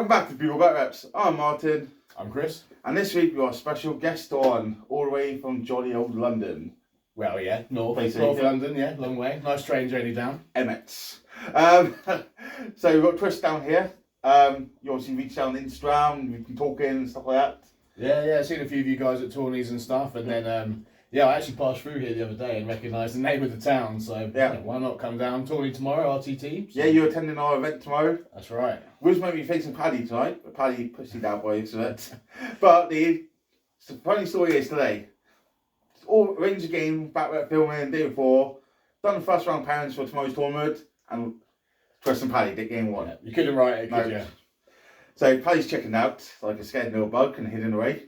back to Bugle Reps. I'm Martin. I'm Chris. And this week we've got a special guest on, all the way from jolly old London. Well, yeah, North Basically, London, yeah, long way. Nice train journey down. Emmets. So we've got Chris down here. You obviously reached out on Instagram, we've been talking and stuff like that. Yeah, I've seen a few of you guys at tourneys and stuff, and then, I actually passed through here the other day and recognised the name of the town, so why not come down, tourney tomorrow, RTT. So. Yeah, you're attending our event tomorrow. That's right. We was meant to be facing Paddy tonight, but Paddy pushed it out by accident. But the funny story is today, all arranged the game, back rep filming, day before, done the first round pounds for tomorrow's tournament, and Chris and Paddy did game one. Yeah, you couldn't write it, could you? So Paddy's checking out like a scared little bug and hidden away.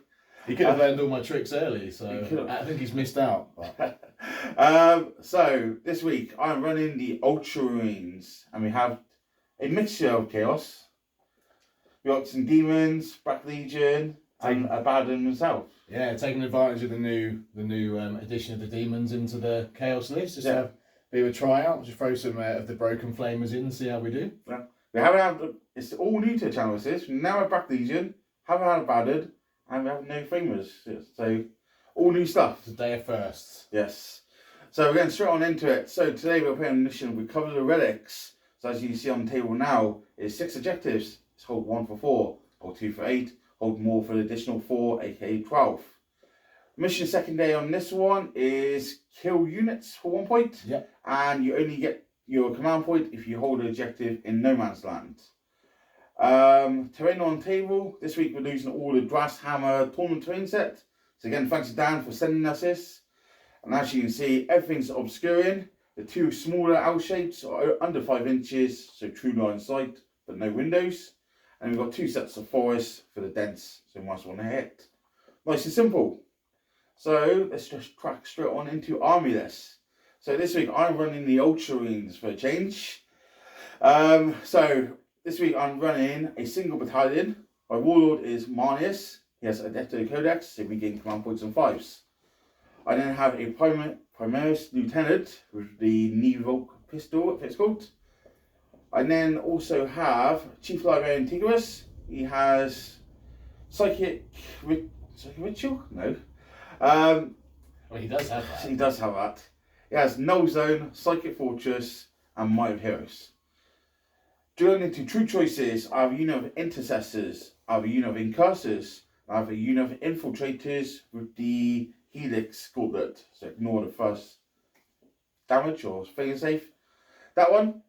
He could have learned all my tricks early, so I think he's missed out. So this week I'm running the Ultramarines, and we have a mixture of chaos. We got some demons, Black Legion, and Abaddon himself. Yeah, taking advantage of the new addition of the demons into the chaos list. Just have a bit of a tryout. Just throw some of the broken flamers in and see how we do. Yeah. We haven't had, it's all new to the channel. This we now have Black Legion, haven't had Abaddon, and we have no flamers. So all new stuff. It's a day of firsts. Yes. So we're going straight on into it. So today we're playing a mission. We cover the relics. So as you can see on the table now, is 6 objectives. It's hold 1 for 4, hold 2 for 8, hold more for the additional 4, aka 12. Mission second day on this one is kill units for 1 point. Yep. And you only get your command point if you hold an objective in no man's land. Terrain on table. This week we're losing all the Brass Hammer tournament terrain set. So again, thanks to Dan for sending us this. And as you can see, everything's obscuring. The 2 smaller L shapes are under 5 inches, so true line of sight, but no windows. And we've got 2 sets of forests for the dense, so you must want to hit. Nice and simple. So let's just crack straight on into army list. So this week I'm running the Ultramarines for a change. So this week I'm running a single battalion. My warlord is Marnius. He has a Adepto Codex, so we gain command points on 5s. I then have a Primaris Lieutenant with the Nevoke pistol, if it's called. I then also have Chief Librarian Tigris. He has Psychic Ritual? No. Well, he does have that. He does have that. He has Null Zone, Psychic Fortress, and Might of Heroes. Drilling into true choices, I have a unit of Intercessors, I have a unit of Incursors, I have a unit of Infiltrators with the Helix Gauntlet, so ignore the first damage or failing safe. That one.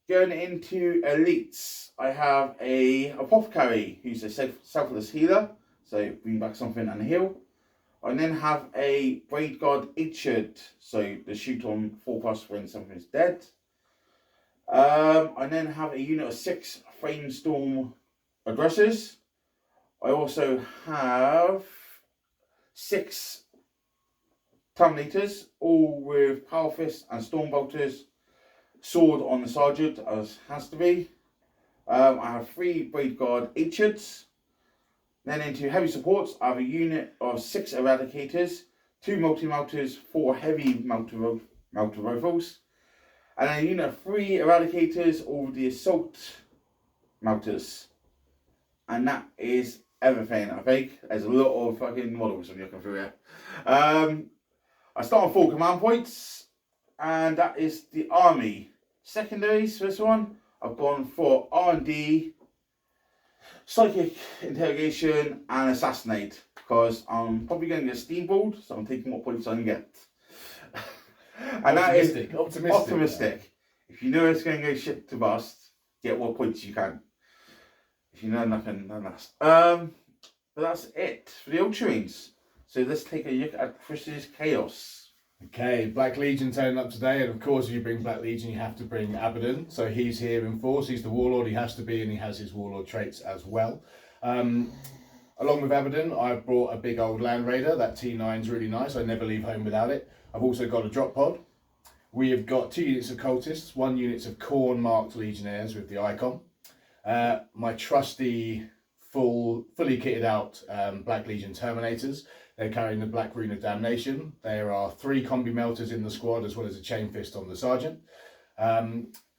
Going into elites, I have a Apothecary who's a selfless healer, so bring back something and heal. I then have a Braid Guard Ancient, so the shoot on 4+ when something's dead. I then have a unit of 6 Flamestorm Aggressors. I also have 6 Terminators, all with Power Fist and Storm Bolters. Sword on the Sergeant, as has to be. I have 3 Braid Guard Ancients. Then into heavy supports, I have a unit of 6 Eradicators, 2 Multi-Melters, 4 heavy Melter Rifles, and a unit of 3 Eradicators, all the Assault Melters. And that is everything, I think. There's a lot of fucking models I'm looking through here. I start on 4 command points, and that is the army. Secondaries for this one, I've gone for R&D, Psychic Interrogation, and Assassinate, because I'm probably going to get steambolled, so I'm taking what points I can get. And that is optimistic. If you know it's going to go shit to bust, get what points you can. If you know nothing, then that's. But that's it for the Ultramarines. So let's take a look at Chris's Chaos. Okay, Black Legion turning up today, and of course if you bring Black Legion you have to bring Abaddon, so he's here in force, he's the warlord, he has to be, and he has his warlord traits as well. Along with Abaddon, I've brought a big old Land Raider. That T9's really nice, I never leave home without it. I've also got a drop pod. We have got 2 units of Cultists, 1 unit of Khorne marked Legionnaires with the icon. My trusty, fully kitted out Black Legion Terminators. They're carrying the Black Rune of Damnation. There are 3 Combi Melters in the squad, as well as a Chain Fist on the Sergeant.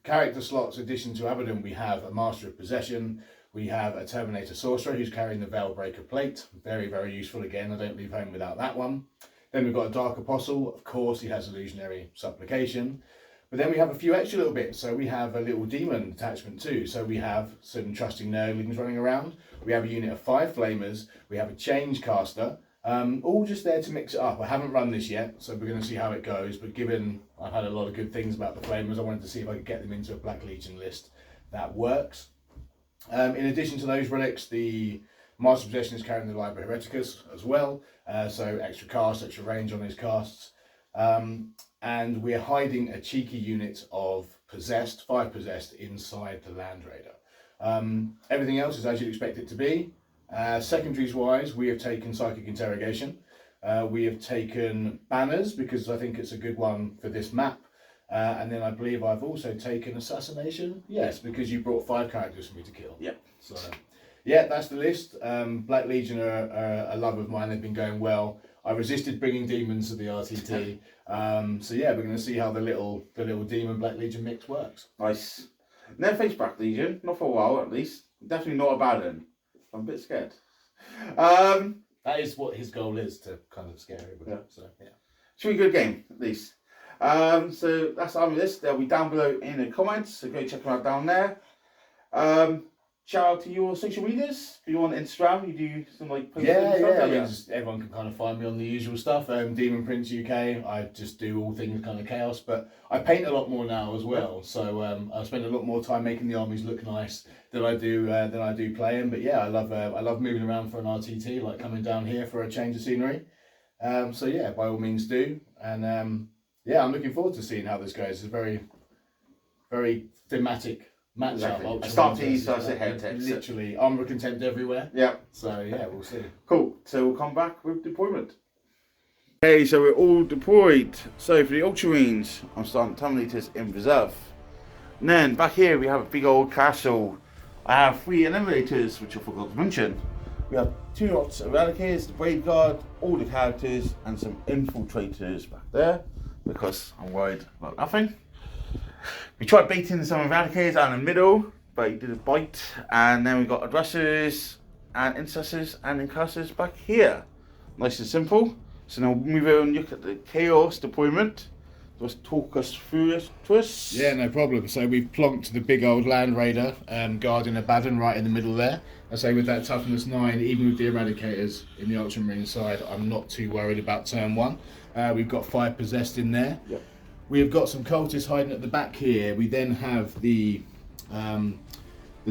Character slots, addition to Abaddon, we have a Master of Possession. We have a Terminator Sorcerer who's carrying the Veilbreaker plate. Very, very useful again. I don't leave home without that one. Then we've got a Dark Apostle. Of course, he has Illusionary Supplication. But then we have a few extra little bits. So we have a little Demon attachment too. So we have some Trusting Nurglings running around. We have a unit of 5 Flamers. We have a Change Caster. All just there to mix it up. I haven't run this yet, so we're going to see how it goes. But given I've had a lot of good things about the Flamers, I wanted to see if I could get them into a Black Legion list that works. In addition to those relics, the Master Possession is carrying the Liber Hereticus as well, so extra cast, extra range on his casts. And we're hiding a cheeky unit of Possessed, 5 Possessed, inside the Land Raider. Everything else is as you'd expect it to be. Secondaries wise, we have taken Psychic Interrogation. We have taken Banners, because I think it's a good one for this map. And then I believe I've also taken Assassination. Yes, because you brought 5 characters for me to kill. Yep. So, yeah, that's the list. Black Legion are a love of mine. They've been going well. I resisted bringing demons to the RTT. So yeah, we're going to see how the little demon Black Legion mix works. Nice. Never faced Black Legion, not for a while at least. Definitely not a bad one. I'm a bit scared. That is what his goal is, to kind of scare everybody. Yeah. So yeah. Should be a good game at least. So that's our list. They'll be down below in the comments, so go check them out down there. Shout out to your social medias. If you're on Instagram, you do some like posts and stuff. I mean, just everyone can kind of find me on the usual stuff. Demon Prince UK. I just do all things kind of chaos, but I paint a lot more now as well. So I spend a lot more time making the armies look nice than I do playing. But yeah, I love moving around for an RTT, like coming down here for a change of scenery. So yeah, by all means do. And yeah, I'm looking forward to seeing how this goes. It's a very, very thematic match Exactly. up. Start to east, I say heretics. Literally, armor contempt everywhere. Yeah. So yeah, we'll see. Cool. So we'll come back with deployment. Okay, so we're all deployed. So for the Ultramarines, I'm starting Terminators in reserve. And then back here we have a big old castle. I have 3 Eliminators, which I forgot to mention. We have 2 lots of Eradicators, the Brave Guard, all the characters, and some Infiltrators back there, because I'm worried about nothing. We tried baiting some Eradicators out in the middle, but he did a bite. And then we got Aggressors and Intercessors and Incursors back here. Nice and simple. So now we'll move over and look at the Chaos deployment. Just talk us through it to us. Yeah, no problem. So we've plonked the big old Land Raider guarding Abaddon right in the middle there. I say with that toughness 9, even with the Eradicators in the Ultramarine side, I'm not too worried about turn 1. We've got 5 Possessed in there. Yep. We have got some cultists hiding at the back here. We then have the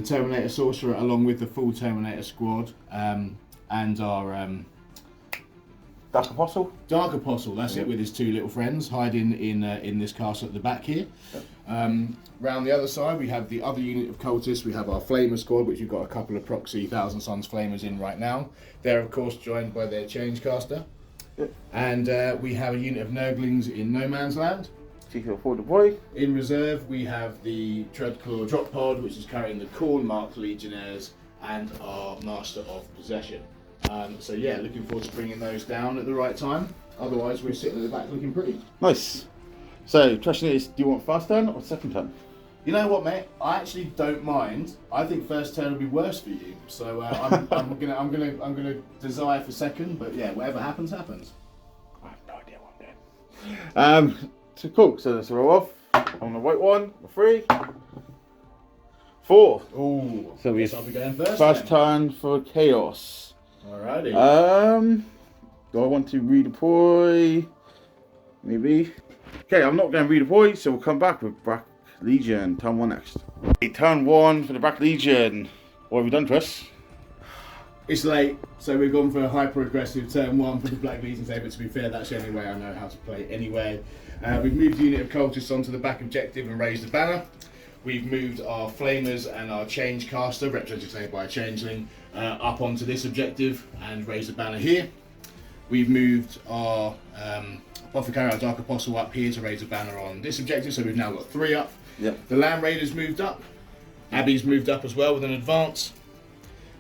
Terminator Sorcerer along with the full Terminator squad and our Dark Apostle. Dark Apostle, that's it, with his 2 little friends hiding in this castle at the back here. Yep. Round the other side we have the other unit of cultists. We have our Flamer squad, which we've got a couple of proxy Thousand Sons Flamers in right now. They're of course joined by their Change Caster. Yep. And we have a unit of Nurglings in No Man's Land. Full deploy. In reserve we have the Treadclaw Drop Pod, which is carrying the Khorne Marked Legionnaires and our Master of Possession. So yeah, looking forward to bringing those down at the right time. Otherwise we're sitting at the back looking pretty. Nice. So the question is, do you want first turn or second turn? You know what, mate? I actually don't mind. I think first turn will be worse for you. So I'm gonna desire for second. But yeah, whatever happens, happens. I have no idea what I'm doing. So cool. So let's roll off on the white one. 3, 4. Ooh. So we I'll be going first. First turn for Chaos. Alrighty. Do I want to redeploy? Maybe. Okay, I'm not going to redeploy, so we'll come back with Black Legion. Turn 1 next. Okay, turn 1 for the Black Legion. What have we done, Chris? It's late, so we've gone for a hyper-aggressive turn 1 for the Black Legion table. To be fair, that's the only way I know how to play anyway. We've moved the unit of cultists onto the back objective and raised the banner. We've moved our Flamers and our Change Caster, represented today by a Changeling, up onto this objective and raised the banner here. We've moved our Apothecary, our Dark Apostle, up here to raise a banner on this objective, so we've now got 3 up. Yep. The Land Raiders moved up. Abby's moved up as well with an advance.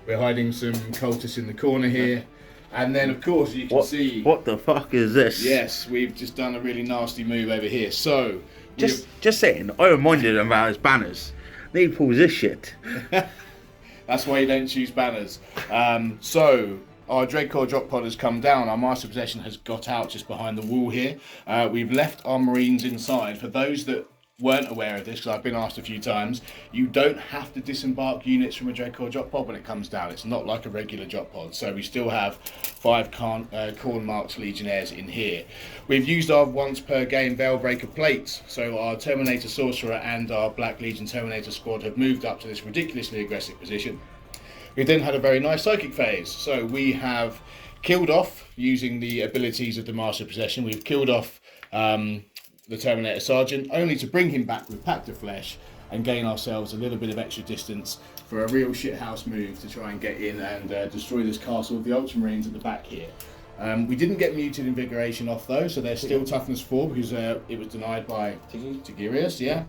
We're hiding some cultists in the corner here. And then, of course, you can see... What the fuck is this? Yes, we've just done a really nasty move over here. So... Just saying, I reminded them about his banners. They pulls this shit. That's That's why you don't choose banners. So our Dreadcore drop pod has come down. Our master possession has got out just behind the wall here. We've left our Marines inside. For those that weren't aware of this, because I've been asked a few times, you don't have to disembark units from a Dreadcore drop pod when it comes down. It's not like a regular drop pod. So we still have 5 Khorne Marks Legionnaires in here. We've used our once per game Veilbreaker plates. So our Terminator Sorcerer and our Black Legion Terminator squad have moved up to this ridiculously aggressive position. We then had a very nice psychic phase. So we have killed off, using the abilities of the Master Possession, we've killed off the Terminator Sergeant, only to bring him back with Pact of Flesh and gain ourselves a little bit of extra distance for a real shithouse move to try and get in and destroy this castle of the Ultramarines at the back here. We didn't get Muted Invigoration off though, so they're still toughness 4 because it was denied by Tigurius, yeah.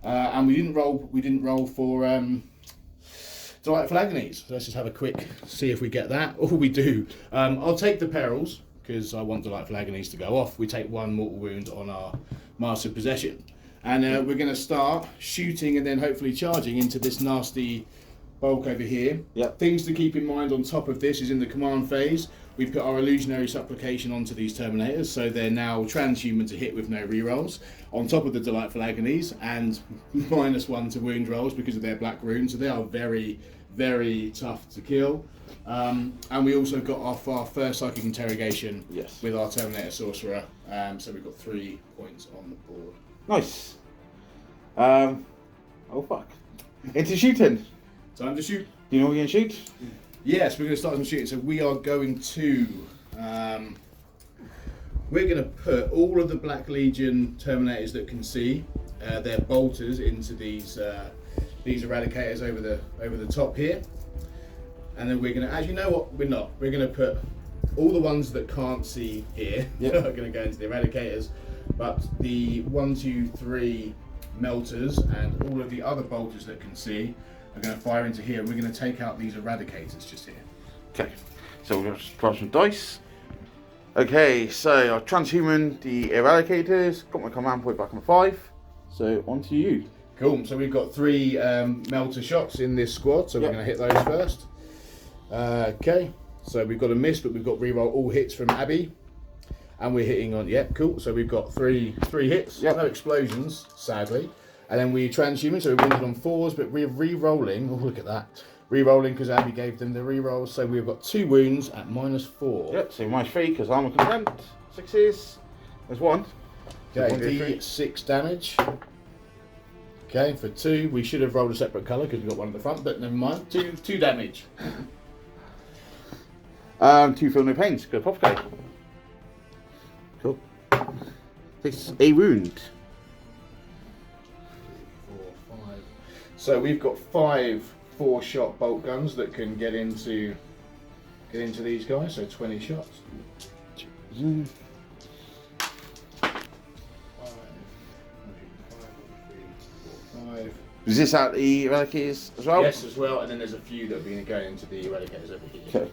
And we didn't roll for Delightful Agonies. So let's just have a quick see if we get that. Or we do. I'll take the perils because I want Delightful Agonies to go off. We take 1 mortal wound on our Master Possession. And we're going to start shooting and then hopefully charging into this nasty bulk over here. Yep. Things to keep in mind on top of this is in the command phase, we put our illusionary supplication onto these Terminators, so they're now transhuman to hit with no rerolls, on top of the Delightful Agonies, and -1 to wound rolls because of their black runes, so they are very, very tough to kill. And we also got off our first Psychic Interrogation with our Terminator Sorcerer, so we've got 3 points on the board. Nice. Oh fuck. Into shooting. Time to shoot. Do you know what we're going to shoot? Yes, we're going to start some shooting. So we are going to we're going to put all of the Black Legion Terminators that can see their bolters into these Eradicators over the top here, and then we're going to, as you know what, we're going to put all the ones that can't see here. Are going to go into the Eradicators, but the 1, 2, 3 melters and all of the other bolters that can see are going to fire into here, and we're going to take out these Eradicators just here. Okay, so we're going to grab some dice. Okay, so I've transhuman the Eradicators, got my command point back on 5, so on to you. Cool, so we've got 3 melter shots in this squad, so we're going to hit those first. Okay, so we've got a miss, but we've got reroll all hits from Abby. And we're hitting on, cool, so we've got three hits, no explosions, sadly. And then we transhuman, so we're wounded on 4s, but we're re-rolling, oh look at that. Re-rolling because Abby gave them the re-rolls, so we've got 2 wounds at -4. Yep, so -3 because I'm a contempt. 6s, there's 1. Okay, D6 damage. Okay, for 2, we should have rolled a separate colour because we've got 1 at the front, but never mind. 2 damage. 2 feel no pains, good Apothecary. Cool. Takes a wound. 4, 5. So we've got 5 4-shot bolt guns that can get into these guys. So 20 shots. 5. Is this out the Eradicators as well? Yes, as well. And then there's a few that are going to go into the Eradicators over here. Okay.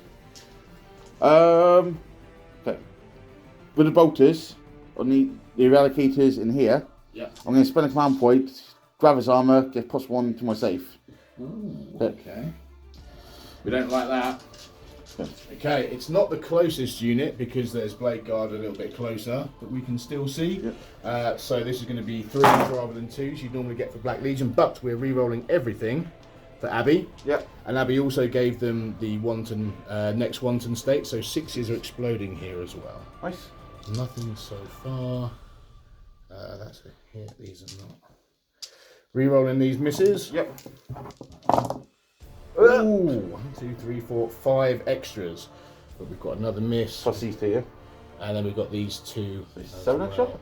Okay. With the bolters on the Eradicators in here, I'm going to spend a command point, grab his armour, get +1 to my safe. Ooh, okay. We don't like that. Okay, it's not the closest unit because there's Blade Guard a little bit closer, but we can still see. So this is going to be 3s rather than 2s you'd normally get for Black Legion, but we're re-rolling everything for Abby. And Abby also gave them the wanton, next wanton state, so 6s are exploding here as well. Nice. Nothing so far. That's a hit, these are not. Re-rolling these misses. Ooh, 1, 2, 3, 4, 5 extras. But we've got another miss. Plus these 2, yeah? And then we've got these 2. 7 extra?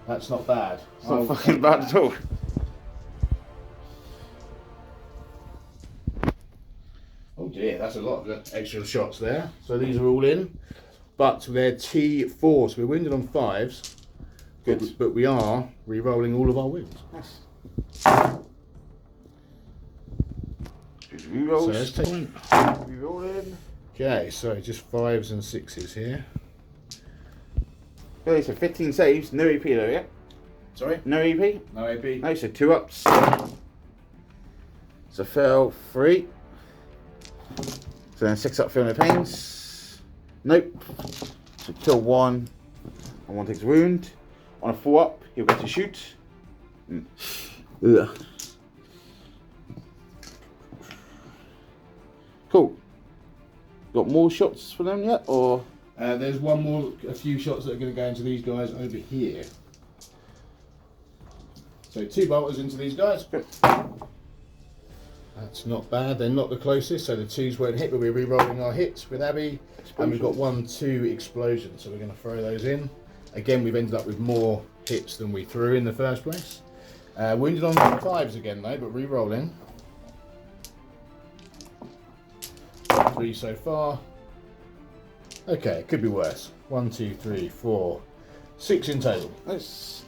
That's not bad. It's not fucking bad at all. Oh dear, that's a lot of extra shots there. So these are all in. But they're T4, so we're wounded on 5s. Good. But we are re-rolling all of our wounds. Nice. Re-rolls. So let's take one. Re-rolling. Okay, so just 5s and 6s here. Okay, so 15 saves, no AP though, yeah? Sorry? No AP? No AP. No, so 2 ups. So fail 3. So then 6 up, 300 pains. Nope. So kill 1, and 1 takes a wound. On a 4 up, he'll get to shoot. Ugh. Cool. Got more shots for them yet, or? There's a few shots that are going to go into these guys over here. So 2 bolters into these guys. That's not bad. They're not the closest, so the 2s won't hit, but we're re-rolling our hits with Abby. And we've got 1, 2 explosions, so we're going to throw those in. Again, we've ended up with more hits than we threw in the first place. Wounded on 5s again though, but re-rolling. 3 so far. Okay, it could be worse. 1, 2, 3, 4, 6 in total. Nice.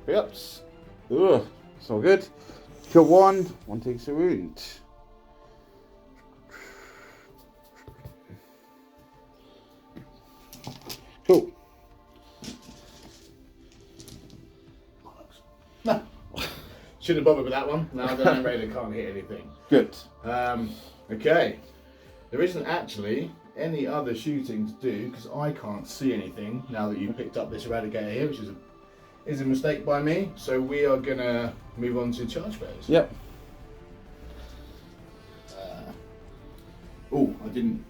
3 ups. Ugh, it's all good. Kill 1, 1 takes a wound. Cool. No. Shouldn't have bothered with that one. No, the Raider can't hit anything. Good. Okay. There isn't actually any other shooting to do because I can't see anything now that you've picked up this Eradicator here, which is a mistake by me. So we are gonna move on to charge phase. Yep. Oh, I didn't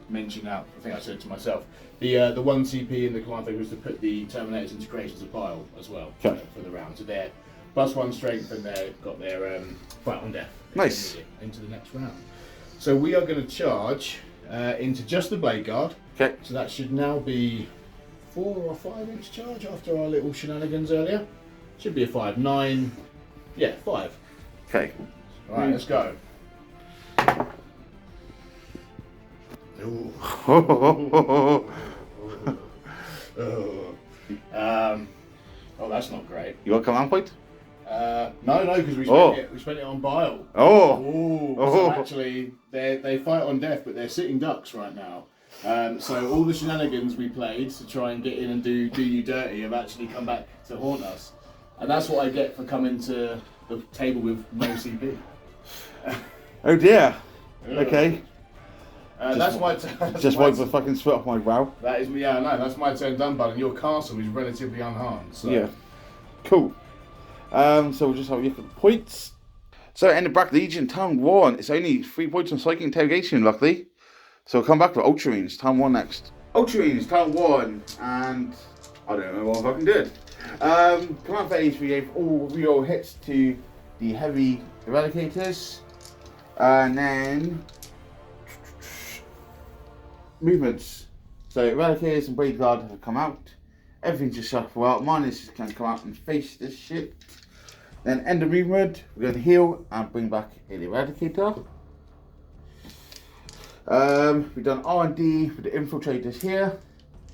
mention that. I think I said it to myself. The 1 CP in the command phase was to put the Terminators into creations of pile as well for the round. So they're +1 strength and they've got their fight on death. Nice. Into the next round. So we are going to charge into just the blade guard. Okay. So that should now be 4 or 5 inch charge after our little shenanigans earlier. Should be a 5, 9. Yeah, 5. Okay. All right, let's go. Ooh. Oh, that's not great. You got command point? No, because we spent it on bile. Oh. So actually, they fight on death, but they're sitting ducks right now. So all the shenanigans we played to try and get in and do you dirty have actually come back to haunt us, and that's what I get for coming to the table with no CP. Oh dear. Okay. That's my turn. Just wipe the fucking sweat off my brow. That is me. Yeah, no, that's my turn done, bud. And your castle is relatively unharmed. So. Yeah. Cool. So we'll just have a look at the points. So in the Black Legion, Town 1, it's only 3 points on Psychic Interrogation, luckily. So we'll come back to Ultramarines, Town 1 next. Ultramarines, Town 1, and I don't know what I fucking did. Command phase, we gave all real hits to the heavy Eradicators. And then movements. So Eradicators and Blade Guard have come out. Everything's just shuffle out. Mine is just going to come out and face this shit. Then end of movement, we're going to heal and bring back an Eradicator. We've done R&D with the Infiltrators here.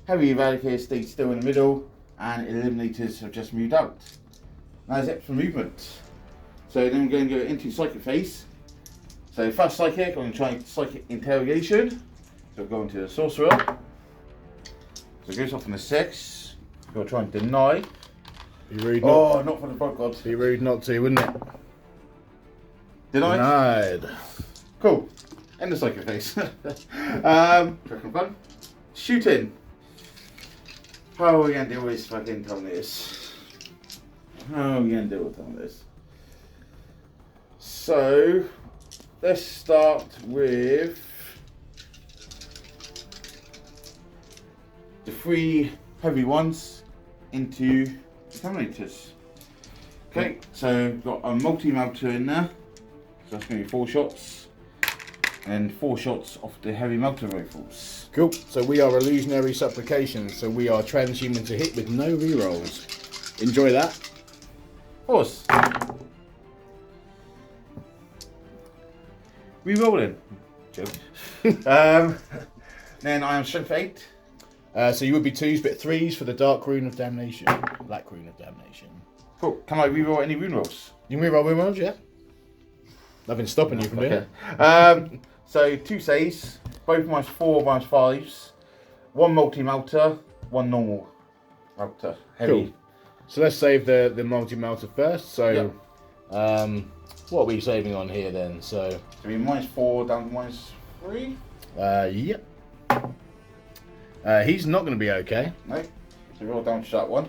Heavy Eradicators stayed still in the middle, and Eliminators have just moved out. That's it for movement. So then we're going to go into Psychic phase. So first Psychic, I'm going to try Psychic Interrogation. So we'll go into the Sorcerer. So it goes off on the 6. We're going to try and deny. Be rude. Not for the Blood God. Be rude not to, wouldn't it? Denied. Cool. End the Psychic phase. Second fun. Shooting. How are we going to deal with this fucking Terminators? How are we going to deal with Terminators? So, let's start with the 3 heavy ones into Terminators. Okay, so we've got a multi-melter in there. So that's going to be 4 shots. And 4 shots off the heavy melter rifles. Cool. So we are illusionary supplications. So we are transhuman to hit with no rerolls. Enjoy that. Of course. Rerolling. Joke. Then I am strength 8. So you would be 2s, but 3s for the Dark Rune of Damnation. Black Rune of Damnation. Cool. Can I reroll any rune rolls? You can reroll rune rolls, yeah? Nothing's stopping you from doing it. So 2 saves, both -4, -5s, 1 multi-melter, 1 normal melter. Heavy. Cool. So let's save the multi-melter first. So what are we saving on here then? So we -4 down to 3. Yep. He's not going to be okay. No. So roll damage to that one.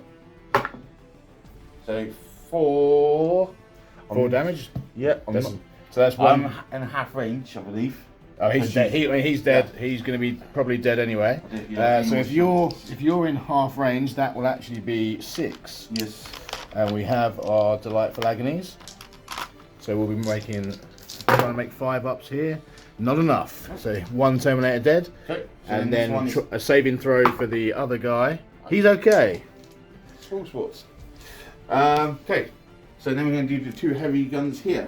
So 4. 4 damage. Yeah. So that's 1 and a half range, I believe. Oh, he's dead. He's dead. Yeah. He's going to be probably dead anyway. So if you're in half range, that will actually be 6. Yes. And we have our delightful agonies. So we'll be trying to make 5 ups here. Not enough. So 1 Terminator dead. Okay. So and then a saving throw for the other guy. He's okay. Small sports. Okay. So then we're going to do the 2 heavy guns here.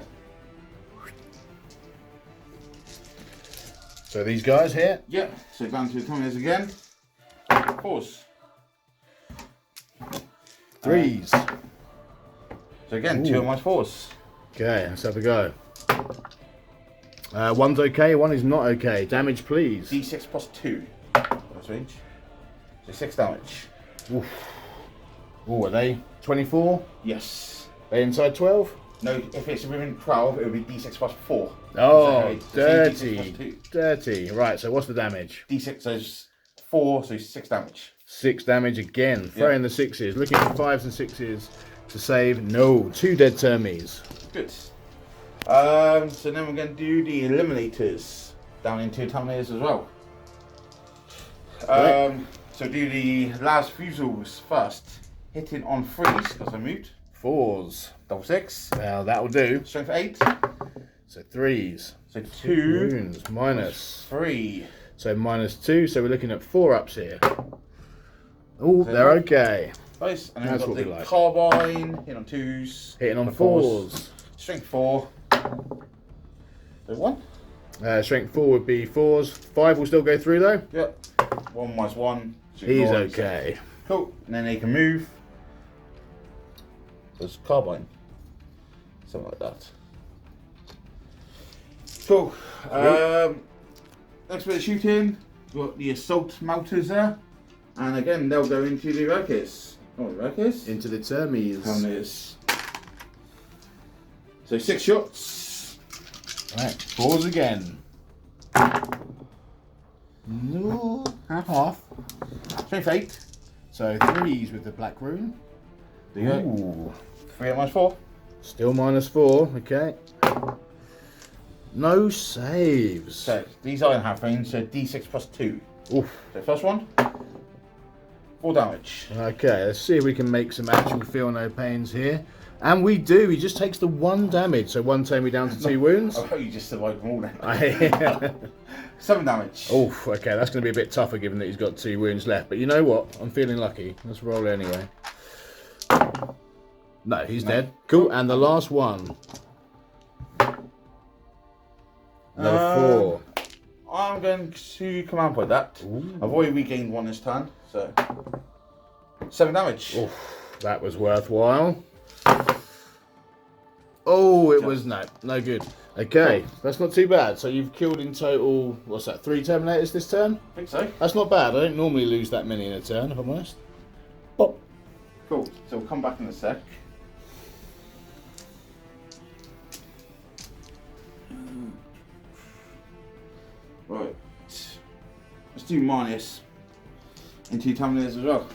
So these guys here. Yeah. So down to the Terminators again. 4s. 3s. So again, 2 of my 4s. Okay, let's have a go. 1's okay, 1 is not okay. Damage, please. D6 plus 2. That's range. So 6 damage. Oof. Oh, are they 24? Yes. They inside 12? No, if it's within 12, it would be D6 plus 4. Oh, so dirty. Dirty. Right, so what's the damage? D6 is 4, so 6 damage. 6 damage again. Throw in the 6s. Looking for 5s and 6s to save. No, 2 dead termies. Good. So then we're going to do the eliminators down into Terminators as well. So do the last fusils first. Hitting on 3s because I moved. 4s. Double 6. Now that'll do. Strength 8. So 3s. So 2 wounds. Minus 3. So minus 2. So we're looking at 4 ups here. Oh, they're okay. Nice. And then That's we've got what we the like. carbine. Hitting on 2s. Hitting on 4s. Strength 4. So 1. Strength 4 would be 4s. 5 will still go through though. Yep. 1 minus 1. He's okay. Cool. And then they can move. So it's carbine. Something like that. Cool. Next bit of shooting. We've got the assault melters there. And again, they'll go into the Wreckers. Oh, Wreckers? Into the termies. Terminators. So 6 shots. Right, 4s again. No, half. Strength 8. So 3s with the black rune. There you go. Ooh. 3 minus 4. Still minus 4, okay. No saves. So these are in half range, so D6 plus 2. Oof. So first one. 4 damage. Okay, let's see if we can make some actual feel no pains here. And we do, he just takes the 1 damage. So 1 turn me down to 2 wounds. Oh, you just survived them all then. 7 damage. Oof, okay, that's going to be a bit tougher given that he's got 2 wounds left. But you know what? I'm feeling lucky. Let's roll anyway. No, he's dead. Cool, and the last one. Another 4. I'm going to command point that. Ooh. I've already regained 1 this turn, so 7 damage. Oof, that was worthwhile. Oh, it was no good. Okay, that's not too bad. So you've killed in total, what's that, 3 Terminators this turn? I think so. That's not bad. I don't normally lose that many in a turn, if I'm honest. Pop. Cool, so we'll come back in a sec. Right, let's do minus into Terminators as well.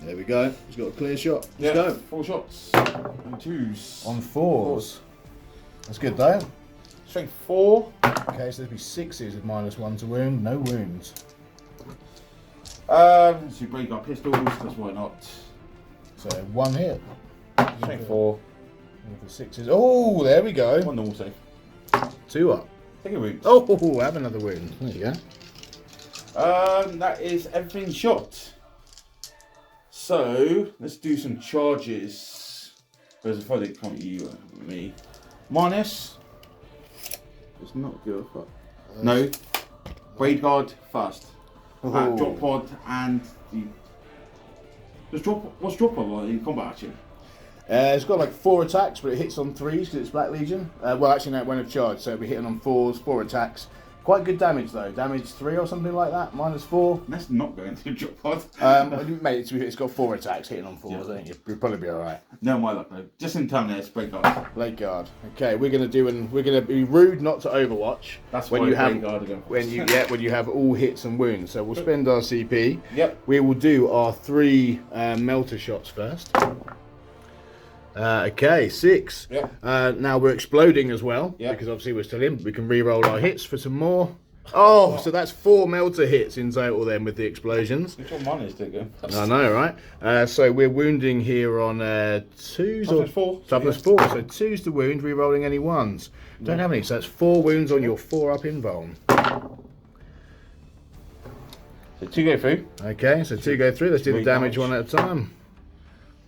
There we go. He's got a clear shot. Let's Yeah, go. 4 shots and 2s. On 4s. That's good though. Strength 4. Okay, so there'd be 6s with minus 1 to wound. No wounds. So you break our pistols, because why not? So 1 hit. Strength 4. With the 6s. Oh, there we go. 1 normal save. 2 up. Take a wound. Oh, have another wound. There you go. That is everything shot. So let's do some charges. Because if I didn't count you and me. Minus. It's not good. No. Braid guard first. Drop pod and the. What's drop pod like in combat action? It's got like 4 attacks, but it hits on 3s because it's Black Legion. Well, actually, no, it won't have charged, so it'll be hitting on 4s, 4 attacks. Quite good damage though. Damage 3 or something like that. -4. Let's not go into the drop pod. Mate, it's got 4 attacks hitting on 4s. I think you'll probably be all right. No, my luck though. Just in time there, it's Blade Guard. Blade Guard. Okay, we're gonna be rude not to Overwatch. That's when why you have Blade Guard again. when you have all hits and wounds. So we'll spend our CP. Yep. We will do our 3 melter shots first. Okay, 6. Yep. Now we're exploding as well, because obviously we're still in, but we can re-roll our hits for some more. Oh, so that's 4 melter hits in total then with the explosions. Which one mine is doing? I know, right? So we're wounding here on 2s Toughness 4. Toughness 4, so 2's to wound, re-rolling any 1s. Don't have any, so that's 4 wounds on your 4 up invuln. So 2 go through. Okay, so 2 go through, let's do the damage one at a time.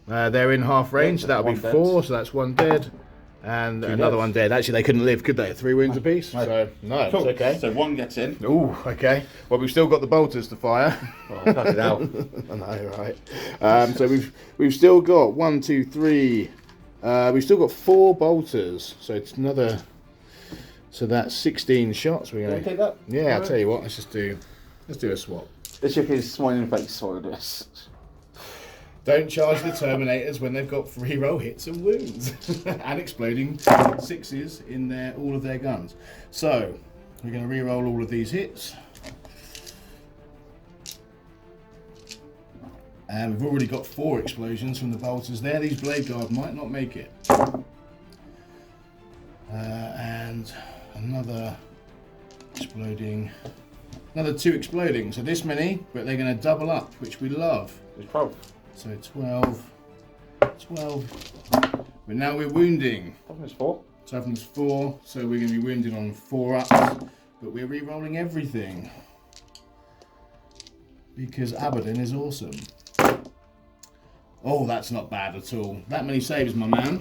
They're in half range, so that'll be 4, so that's 1 dead. And another 1 dead. Actually, they couldn't live, could they? 3 wounds apiece. No. So, no, Cool. it's okay. So 1 gets in. Ooh, okay. Well, we've still got the bolters to fire. Oh, cut it out. I know, right? So we've still got 1, 2, 3. We've still got 4 bolters. So it's another. So that's 16 shots. We're Can going we take that? Yeah, I'll tell you what. Let's do a swap. This chick is smiling face for this. Don't charge the Terminators when they've got free roll hits and wounds and exploding 6s in all of their guns. So we're going to re-roll all of these hits, and we've already got 4 explosions from the bolters there. These Blade Guard might not make it, and another exploding, another 2 exploding. So this many, but they're going to double up, which we love. It's 12. So 12. But now we're wounding. Toughness 4. Toughness 4, so we're going to be wounding on 4 ups, but we're re-rolling everything. Because Abaddon is awesome. Oh, that's not bad at all. That many saves, my man.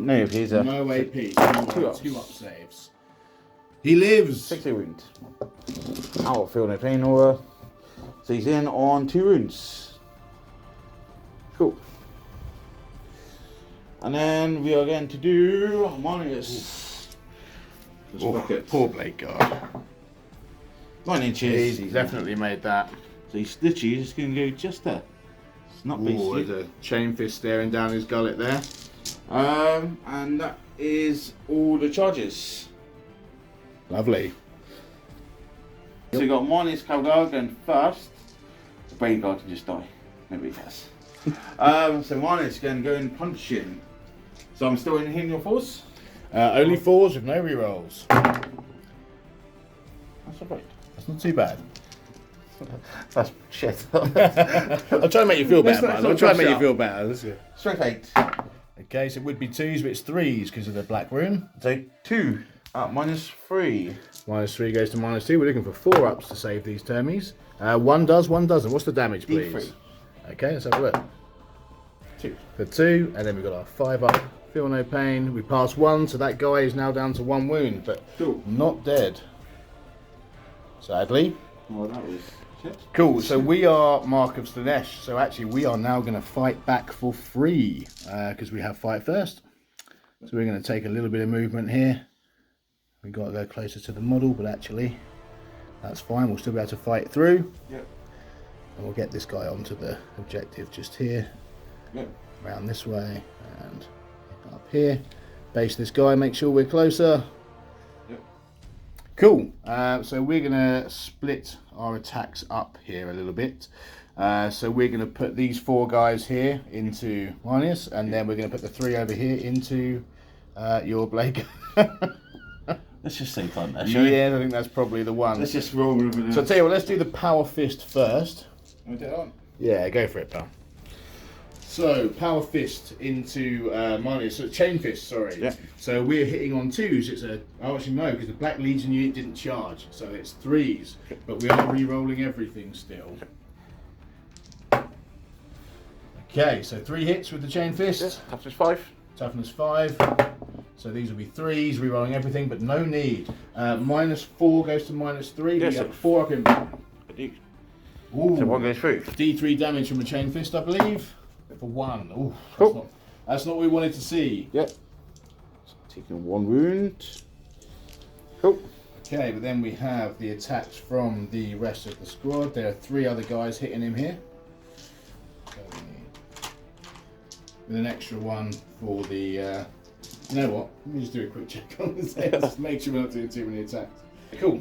No, he's a... No AP. 2 ups. 2 up saves. He lives! 60 wound. Out, feel no pain or... So he's in on 2 wounds. Cool. And then we are going to do Monius. Poor Blade Guard. 9 inches. He's definitely made that. So he's literally just going to go just there. It's not basically. There's a chain fist staring down his gullet there. And that is all the charges. Lovely. So we got Monius Calgar going first. The Blade Guard can just die. Nobody cares. So Monius going to go and punch in. So I'm still in your force. Only 4s with no rerolls. That's alright. That's not too bad. That's shit. I'll try and make you feel better, man. I'll try and make you feel better. Let's go. Strength 8. Okay, so it would be 2s, but it's 3s because of the black rune. So 2 at -3. -3 goes to -2. We're looking for 4 ups to save these termies. 1 does, 1 doesn't. What's the damage, please? D3. Okay, let's have a look. 2. For 2, and then we've got our 5 up. Feel no pain. We pass 1, so that guy is now down to 1 wound, but Cool. not dead. Sadly. Well, that was shit. Cool, so we are Mark of Slanesh, so actually we are now going to fight back for free, because we have fight first. So we're going to take a little bit of movement here. We've got to go closer to the model, but actually that's fine, we'll still be able to fight through. Yep. And we'll get this guy onto the objective just here, Yep. around this way, and up here. Base this guy, make sure we're closer. Yep. Cool, so we're going to split our attacks up here a little bit. So we're going to put these 4 guys here into Marnius, and then we're going to put the 3 over here into your Blade. Let's just say fun there, shall we? Yeah, I think that's probably the one. Let's just roll with it. So I'll tell you what, let's do the Power Fist first. Want to do that one? Yeah, go for it, pal. So, Power Fist into Marnius, so Chain Fist, sorry. Yeah. So we're hitting on 2s, it's a, oh actually no, because the Black Legion unit didn't charge, so it's 3s, but we are re-rolling everything still. Okay, so 3 hits with the Chain Fist. Yeah. Toughness 5. Toughness 5. So these will be 3s, re-rolling everything, but no need. -4 goes to -3, Yes, we have 4 up in. I do. Ooh. So 1 goes through. D3 damage from a Chain Fist, I believe. For 1. Ooh, Cool. that's not what we wanted to see. Yep. So taking 1 wound. Cool. Okay, but then we have the attacks from the rest of the squad. There are 3 other guys hitting him here. With an extra one for the, you know what, let me just do a quick check on this, just make sure we're not doing too many attacks. Cool,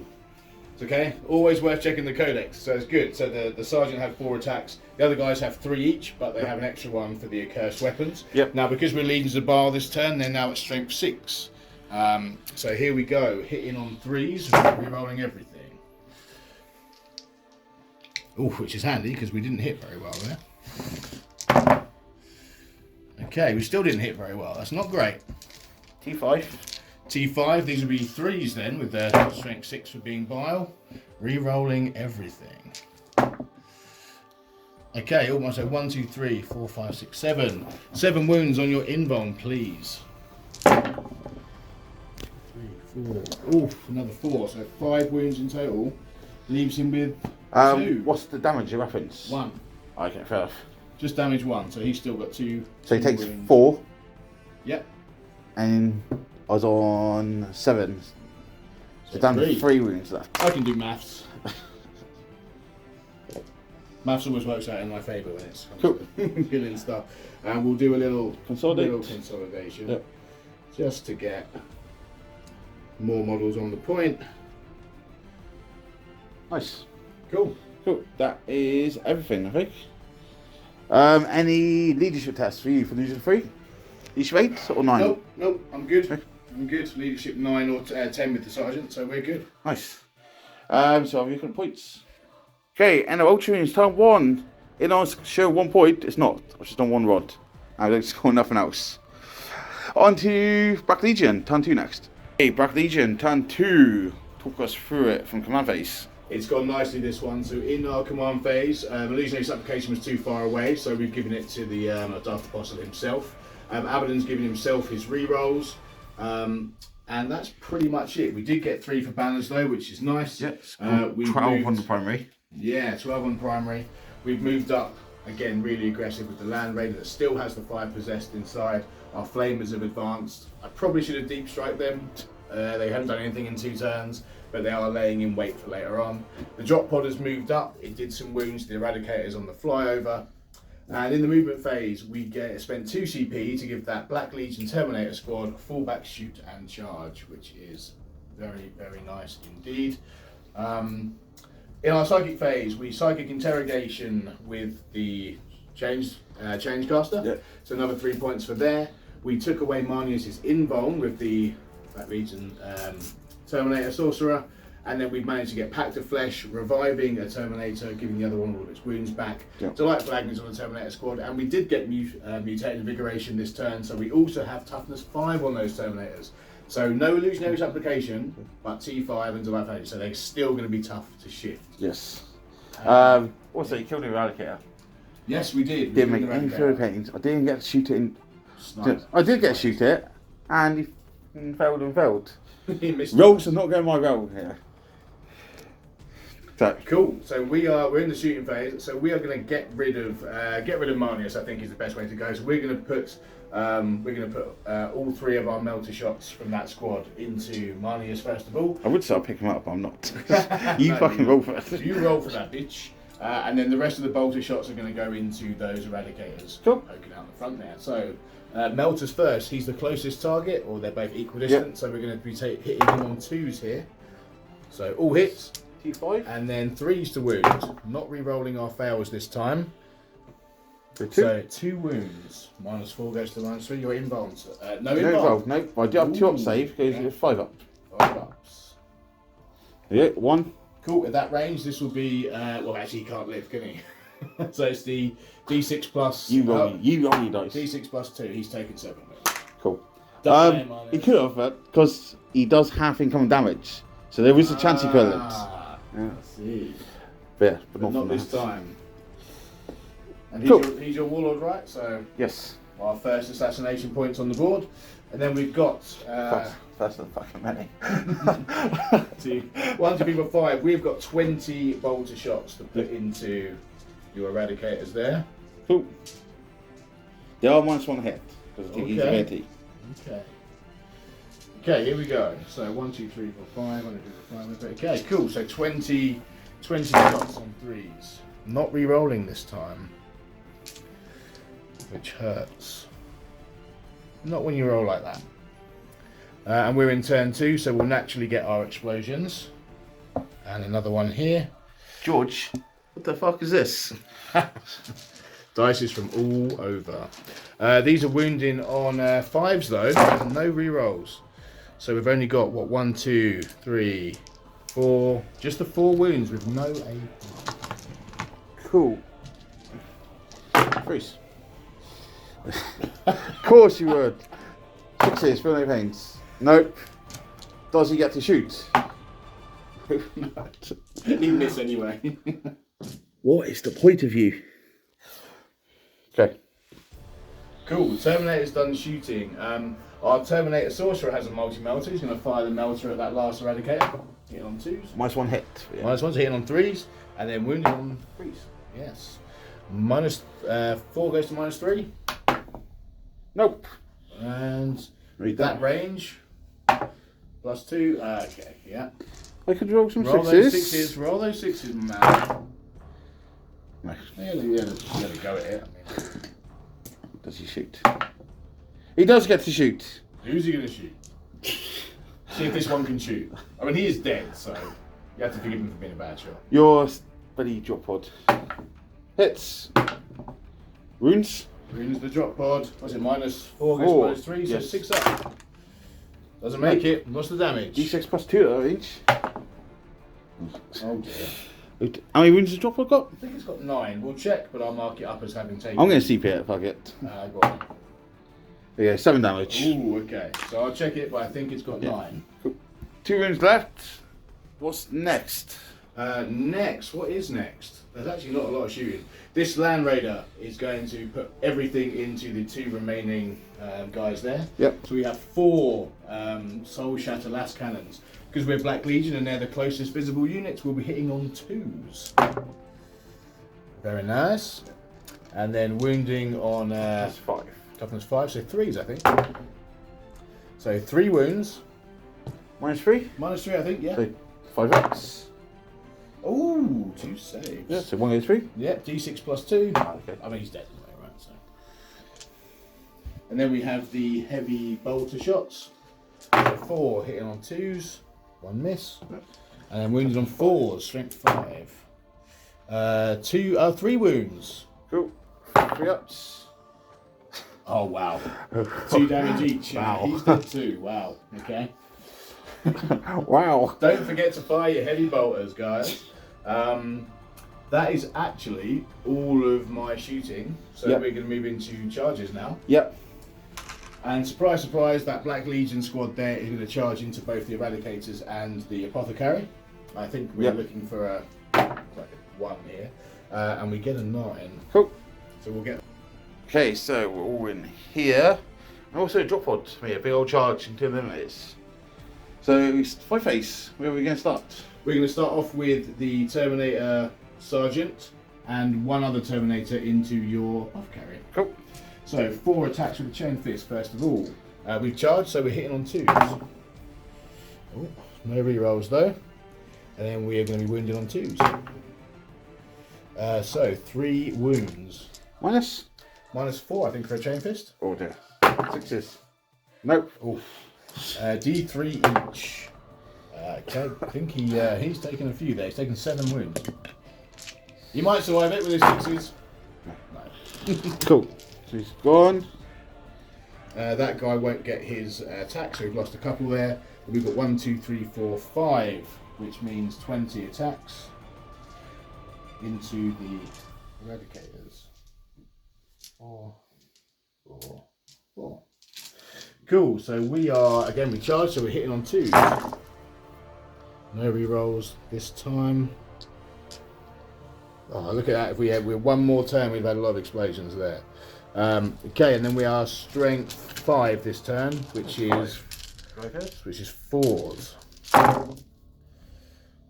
it's okay, always worth checking the codex, so it's good. So the sergeant had 4 attacks, the other guys have 3 each, but they have an extra one for the accursed weapons. Yep. Now because we're leading the bar this turn, they're now at strength 6. So here we go, hitting on 3s, re-rolling everything. Oh, which is handy because we didn't hit very well there. Okay, we still didn't hit very well. That's not great. T5. T5, these would be 3s then, with their strength 6 for being bile. Re-rolling everything. Okay, almost so 1, 2, 3, 4, 5, 6, 7. 7 wounds on your invuln, please. 3, 4. Oof, another 4. So 5 wounds in total. Leaves him with 2. What's the damage your weapons? 1. Okay, fair enough. Just damage 1, so he's still got 2. So he takes wounds. 4. Yep. And I was on 7. So down to 3 wounds left. I can do maths. Maths always works out in my favour when it's cool. killing stuff. And we'll do a little Consolidation. consolidation. Yep. Just to get more models on the point. Nice. Cool. Cool. That is everything, I think. Any leadership tests for you for Legion 3? Leadership 8 or 9? Nope, I'm good. I'm good. Leadership 9 or 10 with the sergeant, so we're good. Nice. So have you got points? Okay, and the Ultramarines turn 1. It does show 1 point. It's not. I've just done 1 rod. I don't score nothing else. On to Black Legion, turn 2 next. Okay, Black Legion, turn 2. Talk us through it from command phase. It's gone nicely, this one. So in our command phase, Legionary's application was too far away, so we've given it to the Darth Apostle himself. Abaddon's given himself his re-rolls, and that's pretty much it. We did get 3 for banners though, which is nice. Yes, 12 on the primary. Yeah, 12 on primary. We've moved up, again, really aggressive with the Land Raider that still has the 5 possessed inside. Our Flamers have advanced. I probably should have deep strike them. They haven't done anything in 2 turns, but they are laying in wait for later on. The drop pod has moved up. It did some wounds to the Eradicators on the flyover. And in the movement phase, we spent 2 CP to give that Black Legion Terminator squad fallback, shoot and charge, which is very, very nice indeed. In our psychic phase, we psychic interrogation with the change caster. Yep. So another 3 points for there. We took away Marnius's invuln with the Black Legion Terminator Sorcerer, and then we've managed to get Pact of Flesh, reviving a Terminator, giving the other one all of its wounds back. Yep. Delightful agonies on the Terminator squad, and we did get mutated invigoration this turn, so we also have toughness 5 on those Terminators. So no illusionaries application, but T5 and delightful agonies, so they're still going to be tough to shift. Yes. Also, you killed the Eradicator. Yes, we did. Didn't make any further pains. I didn't get to shoot it in. I did get to shoot it, and he failed and failed. Rolls are not going my roll here. So. Cool. So we're in the shooting phase. So we are going to get rid of Marnius. I think is the best way to go. So we're going to put all 3 of our melter shots from that squad into Marnius first of all. I would say I'll pick him up, but I'm not. You fucking roll for it. You roll for that bitch. And then the rest of the bolter shots are going to go into those Eradicators. Cool. Poking out the front there. So Melter's first. He's the closest target, or they're both equidistant. Yep. So we're going to be hitting him on 2s here. So all hits. T5. And then 3s to wound. Not re-rolling our fails this time. So 2 wounds. -4 goes to -3. You're involved. No involved. No. I do have 2 up save. Goes 5 up. 5 ups. Yeah, 1. Cool. At that range, this will be. Well, actually, he can't live, can he? So it's the D6 plus. You roll your dice. D6 plus 2. He's taken 7. Cool. He could have, because he does have incoming damage, so there is a chance he could have. Yeah. I see. But yeah, but not this time. And he's your warlord, right? So yes. Our first assassination points on the board, and then we've got first of the fucking many. 1, 2, 3, 4, 5. We've got 20 bolter shots to put into your Eradicators there. Cool. They are -1 hit because I think he's 80. Okay. Okay, here we go. So 1, 2, 3, 4, 5. 1, 2, 3, 4, 5. Okay, cool. So 20 shots on 3s. Not re-rolling this time, which hurts. Not when you roll like that. And we're in turn 2, so we'll naturally get our explosions. And another one here. George, what the fuck is this? Dice is from all over. These are wounding on 5s though, and no re-rolls. So we've only got, what, 1, 2, 3, 4, just the 4 wounds with no AP. Cool. Freeze. Of course you would. 6s, feel no pains. Nope. Does he get to shoot? He miss anyway. What is the point of you? Okay. Cool, Terminator's done shooting. Our Terminator Sorcerer has a multi-melter. He's going to fire the melter at that last Eradicator. Hitting on 2s. -1 hit. Yeah. -1's hitting on 3s, and then wounding on 3s. Yes. -4 goes to -3. Nope. And Read that range, +2. Okay, yeah. I could roll some Roll 6s. those 6s. Roll those 6s, man. No. Yeah, you gotta go at it. I mean, Does he shoot? He does get to shoot. who's he gonna shoot? See if this one can shoot. I mean, he is dead, so you have to forgive him for being a bad shot. Your buddy drop pod. Hits. Wounds. Runes the drop pod. What's it? -4 goes to -3, so Yes. 6 up. Doesn't make it. What's the damage? D6 +2 at that each. Oh dear. How many wounds does drop pod got? I think it's got 9. We'll check, but I'll mark it up as having taken. I'm going to CP it if I get. Go on. There you go, 7 damage. Ooh, okay. So I'll check it, but I think it's got 9. Cool. 2 wounds left. What's next? Next, what is next? There's actually not a lot of shooting. This Land Raider is going to put everything into the 2 remaining guys there. Yep. So we have 4 Soul Shatter Last Cannons. Because we're Black Legion and they're the closest visible units, we'll be hitting on 2s. Very nice. And then wounding on That's 5. toughness 5, so 3s I think. So 3 wounds. -3. -3 I think, yeah. So 5 hits. Ooh, 2 saves. Yeah, so 1 goes 3. Yeah, D6 +2. Okay. I mean, he's dead anyway, right? So. And then we have the heavy bolter shots. So 4 hitting on 2s, 1 miss. And then wounded on 4s, strength 5. 3 wounds. Cool. 3 ups. Oh, wow. 2 damage each. Wow. He's dead too. Wow. Okay. Wow. Don't forget to fire your heavy bolters, guys. That is actually all of my shooting. So Yep. we're going to move into charges now. Yep. And surprise, surprise, that Black Legion squad there is going to charge into both the Eradicators and the Apothecary. I think we're Yep. looking for a 1 here. And we get a 9. Cool. So we'll get... Okay, so we're all in here. And also a drop pod for me, a big old charge into the minutes. So, 5 face, where are we going to start? We're going to start off with the Terminator Sergeant and 1 other Terminator into your Apothecary. Cool. So 4 attacks with the Chain Fist first of all. We've charged, so we're hitting on 2s. Oh, no re-rolls though. And then we are going to be wounded on 2s. So 3 wounds. Minus? -4 I think for a Chain Fist. Oh dear. 6s. Nope. Oh. D3 each. Okay, I think he's taken a few there. He's taken 7 wounds. He might survive it with his 6s. No. Cool. So he's gone. That guy won't get his attack, so we've lost a couple there. But we've got 1, 2, 3, 4, 5, which means 20 attacks into the Eradicators. 4, 4, 4. Cool, so we are, again, we charge, so we're hitting on 2s. No re-rolls this time. Oh, look at that. If we're 1 more turn, we've had a lot of explosions there. Okay, and then we are strength 5 this turn, which is 4s.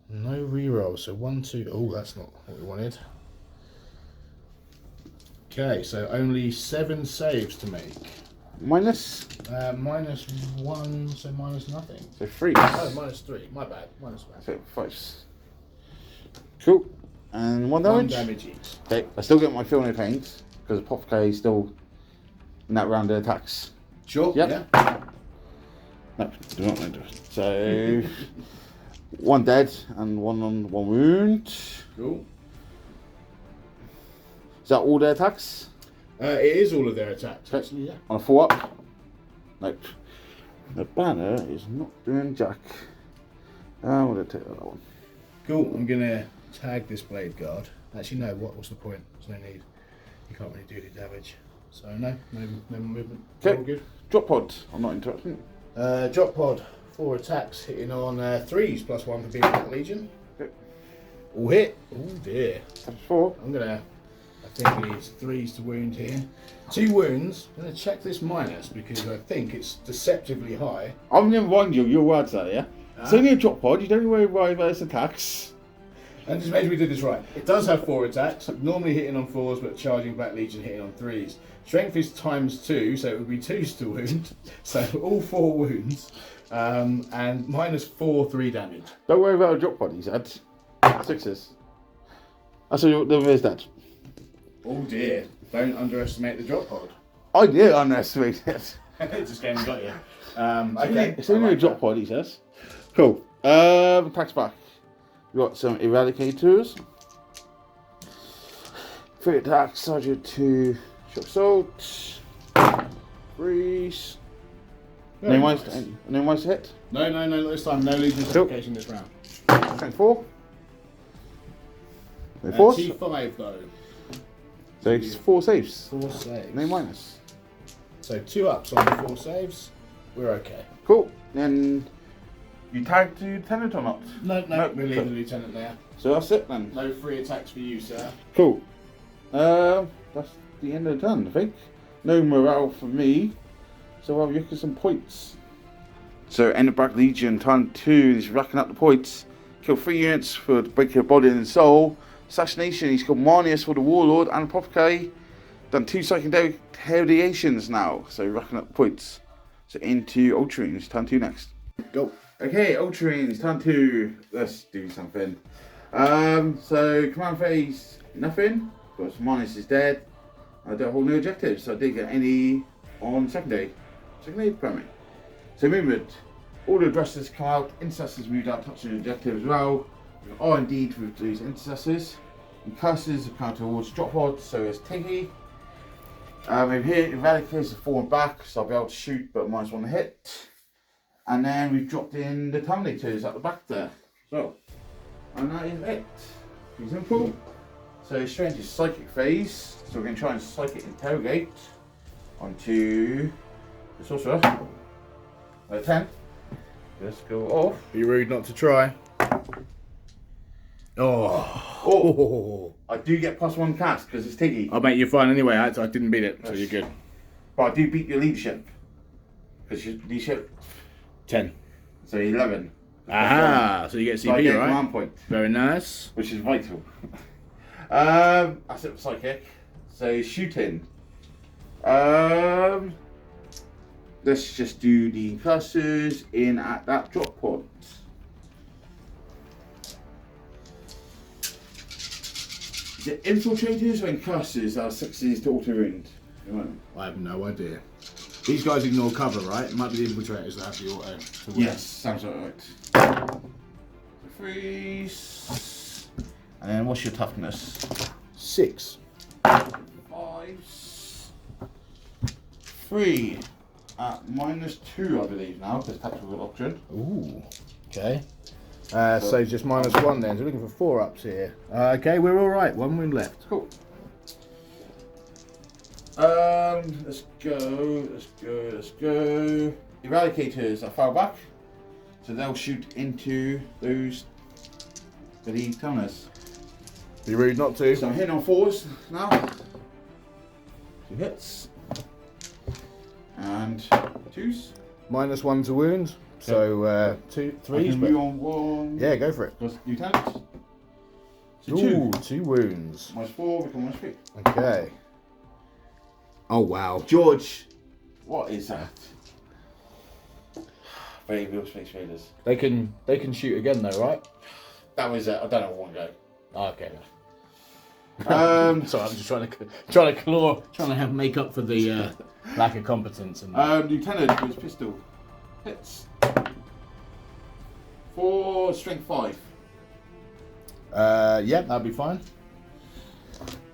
No re-rolls, so 1, 2. Oh, that's not what we wanted. Okay, so only 7 saves to make. Minus? -1, so minus nothing. So 3. Oh, -3. My bad. Minus 1. So 5. Cool. And 1 damage? 1 damage each. Okay, I still get my feel no pains because Apothecary is still in that round of attacks. Sure. Yep. Yeah. No, do not want to do it. So 1 dead and 1 on 1 wound. Cool. Is that all their attacks? It is all of their attacks. Okay. Actually, yeah. On a 4 up? Nope. The banner is not doing jack. I'm going to take that one. Cool. I'm gonna tag this blade guard. Actually, no. What's the point? There's no need. You can't really do any damage. So no movement. Okay. All good. Drop pod. I'm not interrupting. Drop pod. 4 attacks, hitting on 3s +1 for being Black Legion. Okay. All hit. Oh dear. That's 4. I think it needs 3s to wound here. 2 wounds. I'm gonna check this minus because I think it's deceptively high. I'm going to remind you, your words there, yeah? It's only a drop pod, you don't worry about its attacks. And just make sure we did this right. It does have 4 attacks, normally hitting on 4s, but charging Black Legion hitting on 3s. Strength is ×2, so it would be 2s to wound. So all 4 wounds. And -4, 3 damage. Don't worry about a drop pod, he said. 6s. That's what there is that. Oh dear. Don't underestimate the drop pod. I did underestimate it. It just came and got you. Okay. It's only a drop pod, he says. Cool. Attacks back. We've got some Eradicators. 3 attacks, subject to shock assault. Freeze. No minus hit. No, not this time. No Legion certification this round. Strength 4. No force. T5 though. So it's 4 saves. 4 saves. No minus. So 2 ups on the 4 saves. We're okay. Cool. Then you tag to Lieutenant or not? No, Nope. we'll leave the Lieutenant there. So that's it then. No free attacks for you, sir. Cool. That's the end of the turn, I think. No morale for me. So I'll look at some points. So end of Black Legion, turn 2, he's racking up the points. Kill 3 units for breaking your body and soul. Assassination, he's got Manius for the Warlord and Apothecary. Done 2 psychedelic radiations now, so racking up the points. So into Ultramarines, turn 2 next. Go. Okay, Ultramarines, turn 2. Let's do something. So command phase, nothing. Because Manius is dead. I don't hold no objectives, so I didn't get any on secondary. Secondary primary. So movement. All the addresses come out, intercessors moved out, touching the objective as well. R&D with these intercessors. And curses are counted towards drop pods, so it's Tiggy. Over here, Eradicators are falling back, so I'll be able to shoot, but -1 hit. And then we've dropped in the Terminators at the back there. So, and that is it. Pretty simple. So straight into Psychic phase. So we're going to try and Psychic Interrogate onto the Sorcerer. 10. Let's go off. Be rude not to try. Oh. I do get +1 cast because it's Tiggy. Oh mate, you're fine anyway. I didn't beat it, so you're good. But I do beat your leadership. Because your leadership, 10. so 11. Aha, so you get So I CP, get right? command point, Very nice. which is vital. That's it for Psychic. So shooting. Let's just do the curses in at that drop pod. Is it infiltrators or curses are 6s to auto wound? I have no idea. These guys ignore cover, right? It might be the infiltrators that have the auto. to win. Yes, sounds about right. Freeze. And then what's your toughness? 6. 5. 3 at -2, I believe now, because tactical option. Ooh. Okay. So just -1 then. So we're looking for 4 ups here. Okay, we're all right. 1 wound left. Cool. Let's go. Eradicators are far back, so they'll shoot into those bloody counters. Be rude not to. So I'm hitting on 4s now. 2 hits. And 2s. -1 to wounds. So 2, 3s. But on 1. Yeah, go for it. Plus Lieutenant. So Ooh, 2. 2 wounds. -4, become -3. Okay. Oh wow. George What is that? Brave Real Space Raiders. They can shoot again though, right? That was I don't know one go. Oh, okay. So I'm just trying to make up for the lack of competence. And Lieutenant with pistol hits for strength 5. yeah, that'd be fine.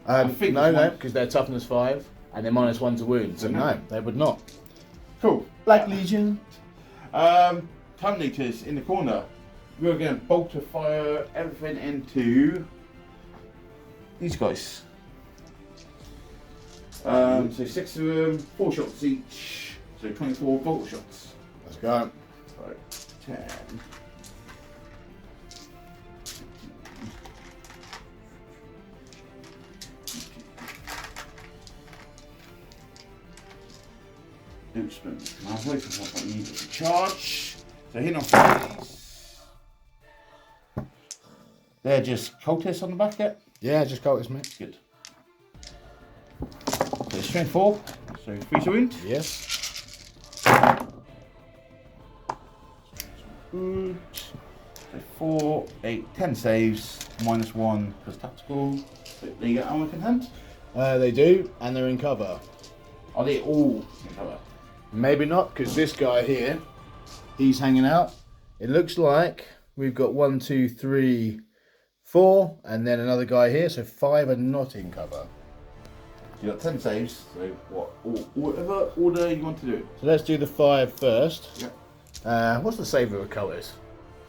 I think No, because they're toughness 5 and they're -1 to wound, so no, they would not. Cool. Black Legion. Terminators in the corner. We're going to bolt to fire everything into these guys. So 6 of them, 4 shots each. So 24 bolt shots. Let's go. Right, 10. Loopspin. Now wait for what I need to charge. So hitting on 3s. They're just cultists on the back yet? Yeah, just got this, mate. Good. So strength 4. So 3 to wound. Yes. Good. So 4, 8, 10 saves. -1 because tactical. So they get armor content. They do, and they're in cover. Are they all in cover? Maybe not, because this guy here, he's hanging out. It looks like we've got 1, 2, 3, 4, and then another guy here, so 5 are not in cover. You got 10 saves, so whatever order you want to do it. So let's do the 5 first. Yeah. What's the save of a cultist?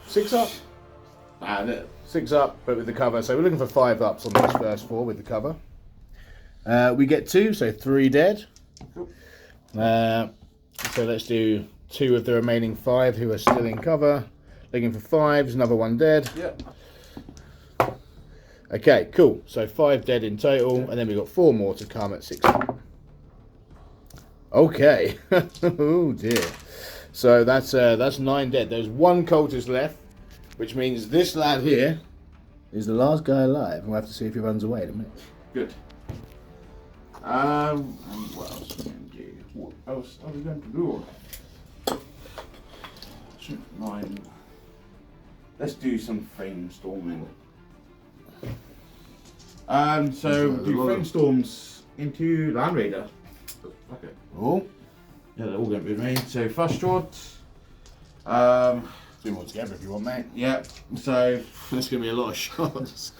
6 up? No. 6 up, but with the cover. So we're looking for 5 ups on those first 4 with the cover. We get 2, so 3 dead. Cool. So let's do 2 of the remaining 5 who are still in cover. Looking for 5s, another 1 dead. Yeah. Okay, cool. So 5 dead in total, and then we've got 4 more to come at 6. Okay. Oh dear. So that's 9 dead. There's 1 cultist left, which means this lad here is the last guy alive. We'll have to see if he runs away in a minute. Good. And what else are we going to do? What else are we going to do? 9. Let's do some frame storming. So do frame storms into Land Raider. Okay. Oh. Yeah, they're all going to be made. So first shot. 2 more together if you want, mate. Yeah. So There's going to be a lot of shots.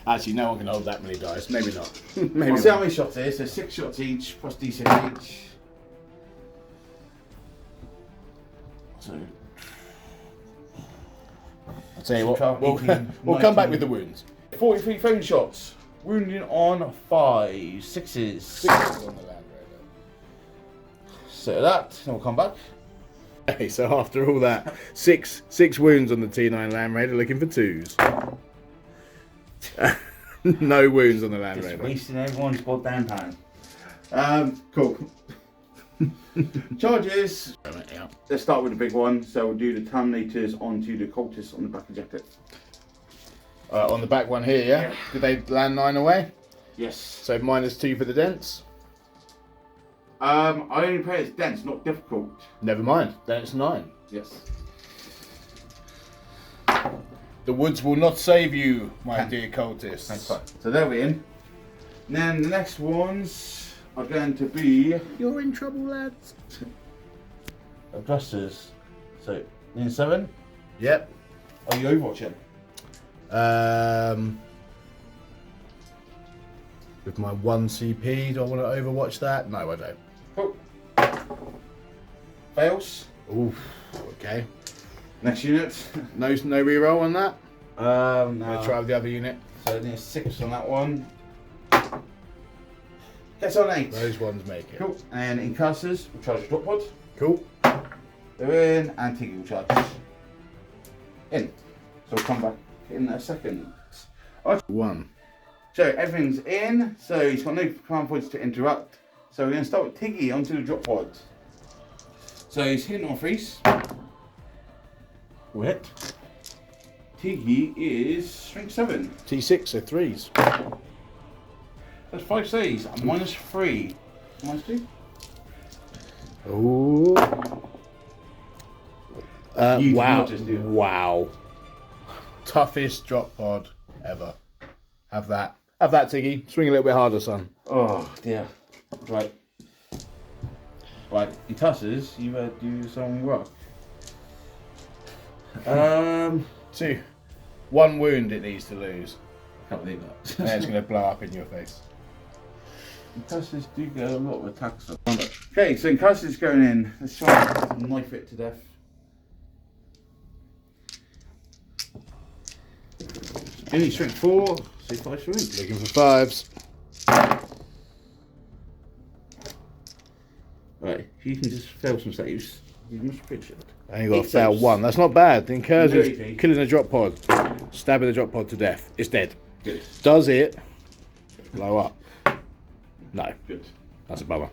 Actually, no one can hold that many dice. Maybe not. Maybe we'll see how not. many shots it is. So 6 shots each plus d6 each. So I'll tell you what. 12, We'll, 18, we'll come back 19. with the wounds. 43 phone shots. Wounding on 5. 6s. 6 on the Land Raider. So that, then we'll come back. Okay, so after all that, six wounds on the T9 Land Raider, looking for 2s. No wounds on the Land Just Raider. wasting everyone's goddamn time. Cool. Charges. Yeah. Let's start with the big one. So we'll do the Terminators onto the Cultists on the back of the jacket. On the back one here, yeah? Did they land 9 away? Yes. So -2 for the dents? I only play as dense, not difficult. Never mind, then it's 9. Yes. The woods will not save you, my Okay. dear cultists. That's fine. So there we're in. And then the next ones are going to be You're in trouble, lads. Adjusters. So in 7. Yep. Are you overwatching? With my 1 CP, do I want to overwatch that? No, I don't. Cool. Fails. Oof. Okay. Next unit. No reroll on that. No. I'll try with the other unit. So there's 6 on that one. Gets on 8. Those ones make it. Cool. And in casters, we'll charge a drop pod. Cool. They're in, and Tiggy will charge. In. So we'll come back in a second. 1. So everything's in, so he's got no command points to interrupt. So we're going to start with Tiggy onto the drop pod. So he's hitting on 3s. We'll hit. Tiggy is strength 7. T6, so 3s. That's 5 saves, and -3. -2. Ooh. You did Wow. not just do it. Wow. Toughest drop pod ever. Have that. Have that, Tiggy. Swing a little bit harder, son. Oh dear. Right. Right, in tosses, you better do some work. 2. 1 wound it needs to lose. Can't believe that. And it's going to blow up in your face. In tosses do get a lot of attacks. Okay, so in tosses going in, let's try and knife it to death. Only strength 4, so 5 strength. Looking for 5s. Right, if you can just fail some saves, you must appreciate it. And you got to 8 fail saves. 1. That's not bad. The incursion is Maybe. killing a drop pod, stabbing the drop pod to death. It's dead. Good. Does it blow up? No. Good. That's a bummer.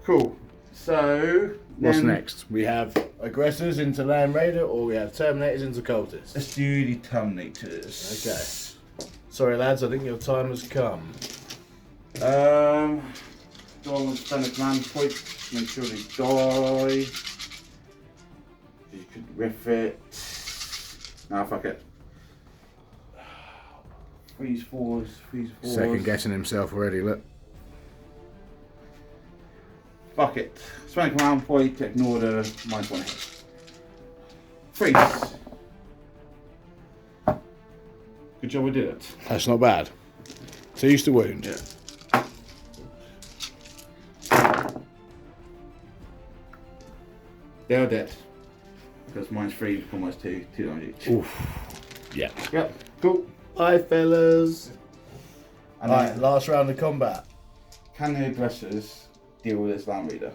Cool. So What's then next? We have aggressors into Land Raider, or we have Terminators into Cultists. let's do the Terminators. Okay. Sorry, lads. I think your time has come. Do I want to spend a command point? Make sure they die. You could riff it. Nah, fuck it. Freeze 4s, freeze 4s. Second guessing himself already. Look. Fuck it. Spend a command point to ignore the -1 hit. Freeze. Good job we did it. That's not bad. So used to wound. Yeah. They're dead. Because -3 become -2, 2 damage each. Oof. Yeah. Yep, cool. Hi, fellas. And Right, then, last round of combat. can the aggressors deal with this Land Raider?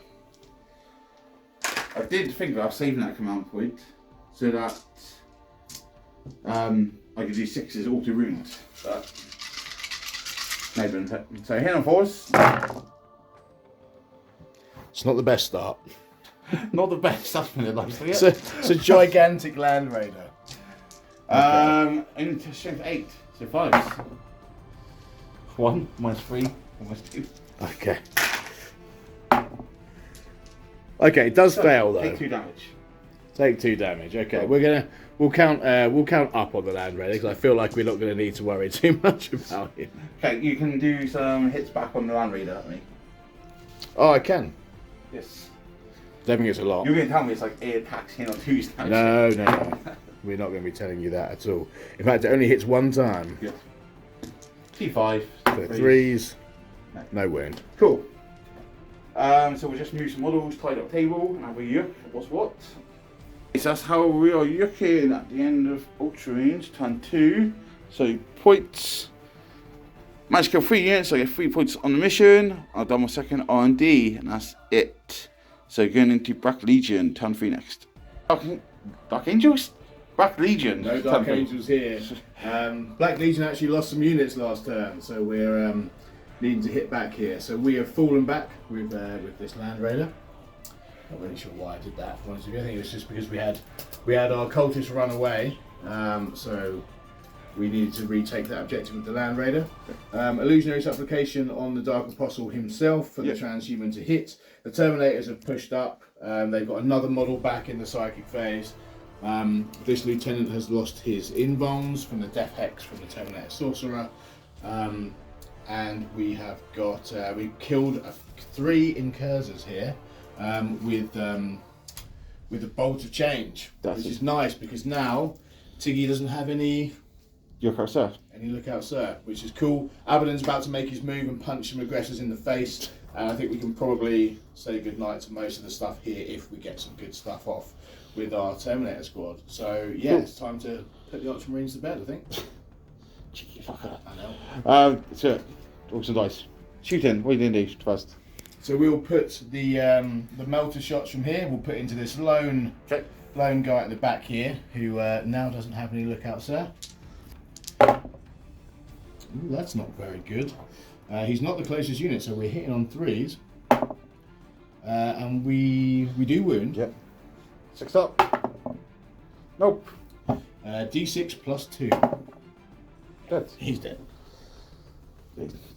I did think about saving that command point so that I could do 6s auto wounds. But maybe so hit on force. It's not the best start. Not the best, that's been nice. It's a gigantic Land Raider. Into strength 8, so 5s. 1, -3, -2. Okay. Okay, it does fail though. Take 2 damage. Take 2 damage. Okay, we'll count up on the Land Raider because I feel like we're not going to need to worry too much about him. Okay, you can do some hits back on the Land Raider at me. Oh, I can. Yes. Don't think it's a lot. You're going to tell me it's like 8 attacks here on 2 damage. No. We're not going to be telling you that at all. In fact, it only hits 1 time. Good. T5. So 3s, no wound. Cool. So we'll just move some models, tied up table, and have a look at what's what. So that's how we are looking at the end of Ultramarines, turn 2. So points. Managed to kill 3 units, so I get 3 points on the mission. I've done my second R&D, and that's it. So going into Black Legion, turn 3 next. Dark Angels? Black Legion. No Dark Angels here. Black Legion actually lost some units last turn, so we're needing to hit back here. So we have fallen back with this Land Raider. Not really sure why I did that. I think it was just because we had our cultists run away, so we needed to retake that objective with the Land Raider. Illusionary Supplication on the Dark Apostle himself for the transhuman to hit. The Terminators have pushed up. They've got another model back in the psychic phase. This lieutenant has lost his invulns from the Death Hex from the Terminator Sorcerer. And we have got, we killed 3 incursors here with the Bolt of Change, which is nice because now Tiggy doesn't have any Lookout Sir. Lookout Sir, which is cool. Abaddon's about to make his move and punch some aggressors in the face, and I think we can probably say goodnight to most of the stuff here if we get some good stuff off with our Terminator squad. So yeah, It's time to put the Ultramarines to bed, I think. Cheeky fucker. I know. So, roll some dice. Shooting, what are you going to do first? So we'll put the melter shots from here, we'll put into this lone guy at the back here, who now doesn't have any Lookout Sir. Ooh, that's not very good. He's not the closest unit, so we're hitting on 3s. And we do wound. Yep. 6 up. Nope. D6 plus 2. Dead. He's dead.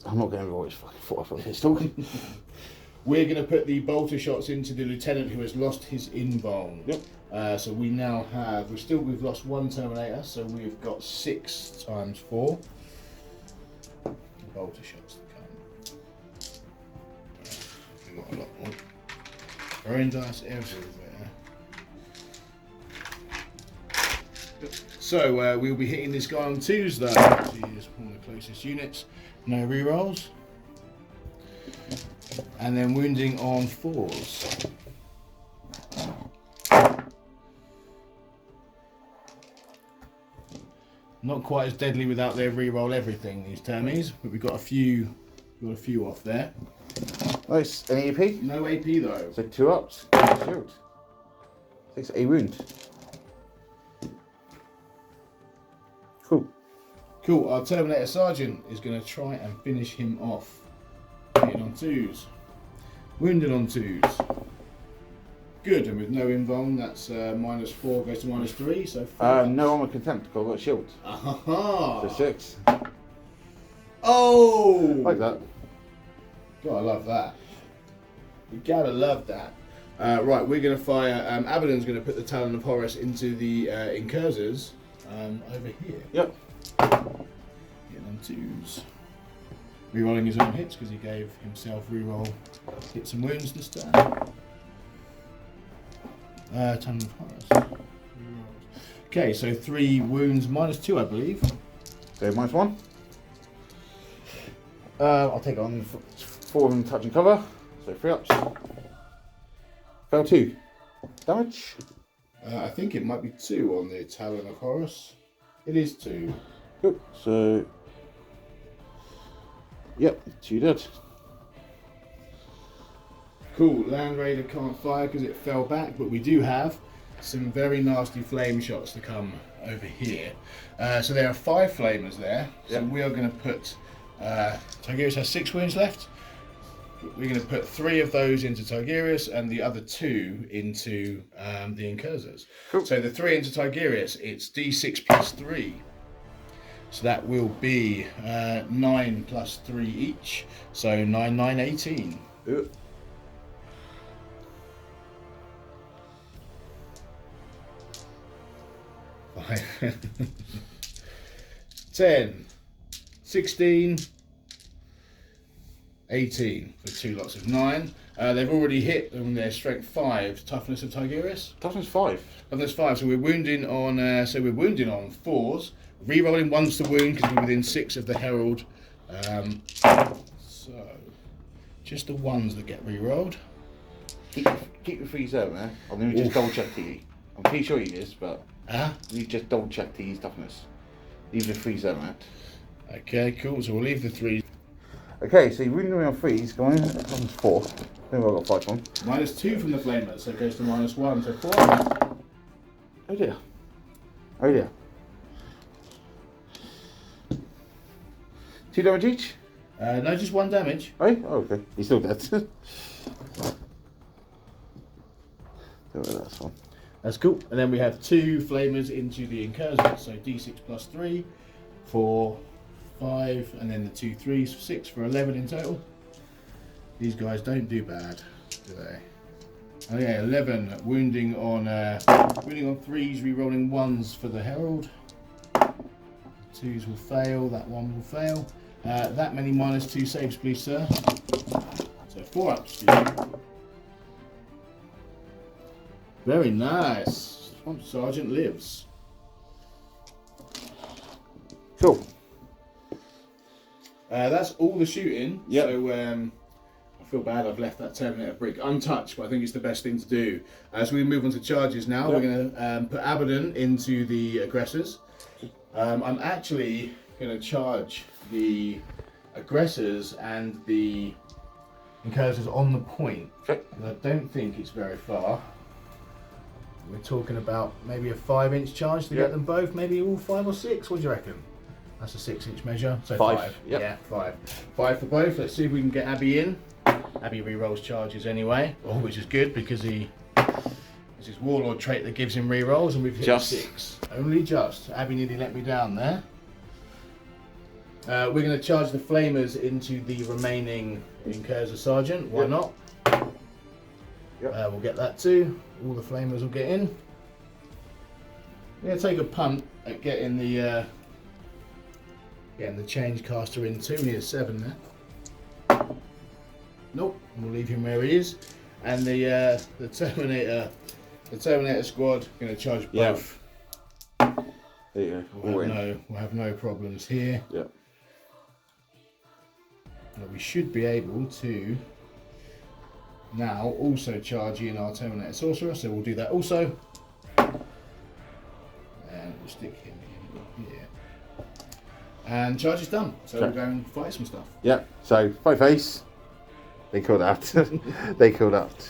I'm not going to always fucking fought off on his talking. We're going to put the bolter shots into the lieutenant who has lost his invuln. Yep. So we now have, we've lost 1 Terminator, so we've got 6 times 4 bolter shots to come. We've got a lot more. Throwing dice everywhere. So we'll be hitting this guy on 2s though. He is one of the closest units. No rerolls. And then wounding on 4s. Not quite as deadly without their reroll everything, these termies, but we've got a few off there. Nice. Any AP? No AP though. So 2 ups. Shield. 6 a wound. Cool. Cool. Our Terminator Sergeant is going to try and finish him off. Hitting on 2s. Wounded on 2s. Good, and with no invuln, that's -4 goes to -3, so 4. No armor contempt, because I've got a shield. Aha! So 6. Oh! Like that. God, I love that. You gotta love that. Right, we're going to fire. Abaddon's going to put the Talon of Horus into the incursors over here. Yep. Hitting on 2s. Rerolling his own hits because he gave himself reroll hits and wounds this time. Talon of Horus. Okay, so 3 wounds, -2, I believe. So -1. I'll take on 4 of them touch and cover. So 3 ups. Fail 2. Damage. I think it might be 2 on the Talon of Horus. It is 2. Good. So. Yep, 2 dead. Cool, Land Raider can't fire because it fell back, but we do have some very nasty flame shots to come over here. So there are 5 flamers there. So Yep. we are going to put, Tigerius has 6 wounds left. We're going to put 3 of those into Tigerius and the other 2 into the Incursors. Cool. So the 3 into Tigerius, it's D6 plus 3. So that will be 9 plus 3 each. So 9, 9, 18. Ooh. 10, 16, 18 for 2 lots of 9. They've already hit on their strength 5, toughness of Tigerius. Toughness 5. Toughness 5, so we're wounding on 4s, re-rolling 1s to wound because we're within 6 of the Herald. So just the 1s that get re-rolled. Keep your freeze there, man. I'm going to just double check TE. I'm pretty sure he is, but you just double check TE's toughness. Leave the freeze there, man. Okay, cool. So we'll leave the 3. Okay, so you're wounding me on 3s, going in. That one's 4. I think I've got 5 on. -2 from the flamers, so it goes to -1, so 4. Oh dear. Oh dear. 2 damage each? No, just 1 damage. Oh, okay. He's still dead. Don't worry, that's fine. That's cool. And then we have 2 flamers into the Incursors, so D6 plus 3, 4, 5, and then the 2 3s, 6 for 11 in total. These guys don't do bad, do they? Okay, 11 wounding on 3s, re-rolling 1s for the Herald. 2s will fail, that 1 will fail. That many -2 saves, please, sir. So 4 ups. Very nice. Sergeant lives. Cool. That's all the shooting. Yep. So I feel bad I've left that Terminator brick untouched, but I think it's the best thing to do. So we move on to charges now. Yep. We're going to put Abaddon into the aggressors. I'm actually going to charge the aggressors and the incursors on the point. Okay. I don't think it's very far. We're talking about maybe a 5-inch charge to get them both, maybe all 5 or 6. What do you reckon? That's a 6-inch measure, so 5. Yep. Yeah, 5. 5 for both. Let's see if we can get Abby in. Abby re-rolls charges anyway, which is good because it's his warlord trait that gives him re-rolls, and we've hit 6. Only just. Abby nearly let me down there. We're going to charge the flamers into the remaining Incursor Sergeant. Why not? Yep. We'll get that too. All the flamers will get in. We're going to take a punt at getting the change caster in too. We need a 7 there. Nope, we'll leave him where he is. And the Terminator squad going to charge both. There you go. We'll have no problems here. Yeah. But we should be able to now also charge in our Terminator Sorcerer, so we'll do that also. And we'll stick him in here. And charge is done, so we'll go and fight some stuff. Yeah, so 5 face. They killed out. They killed out.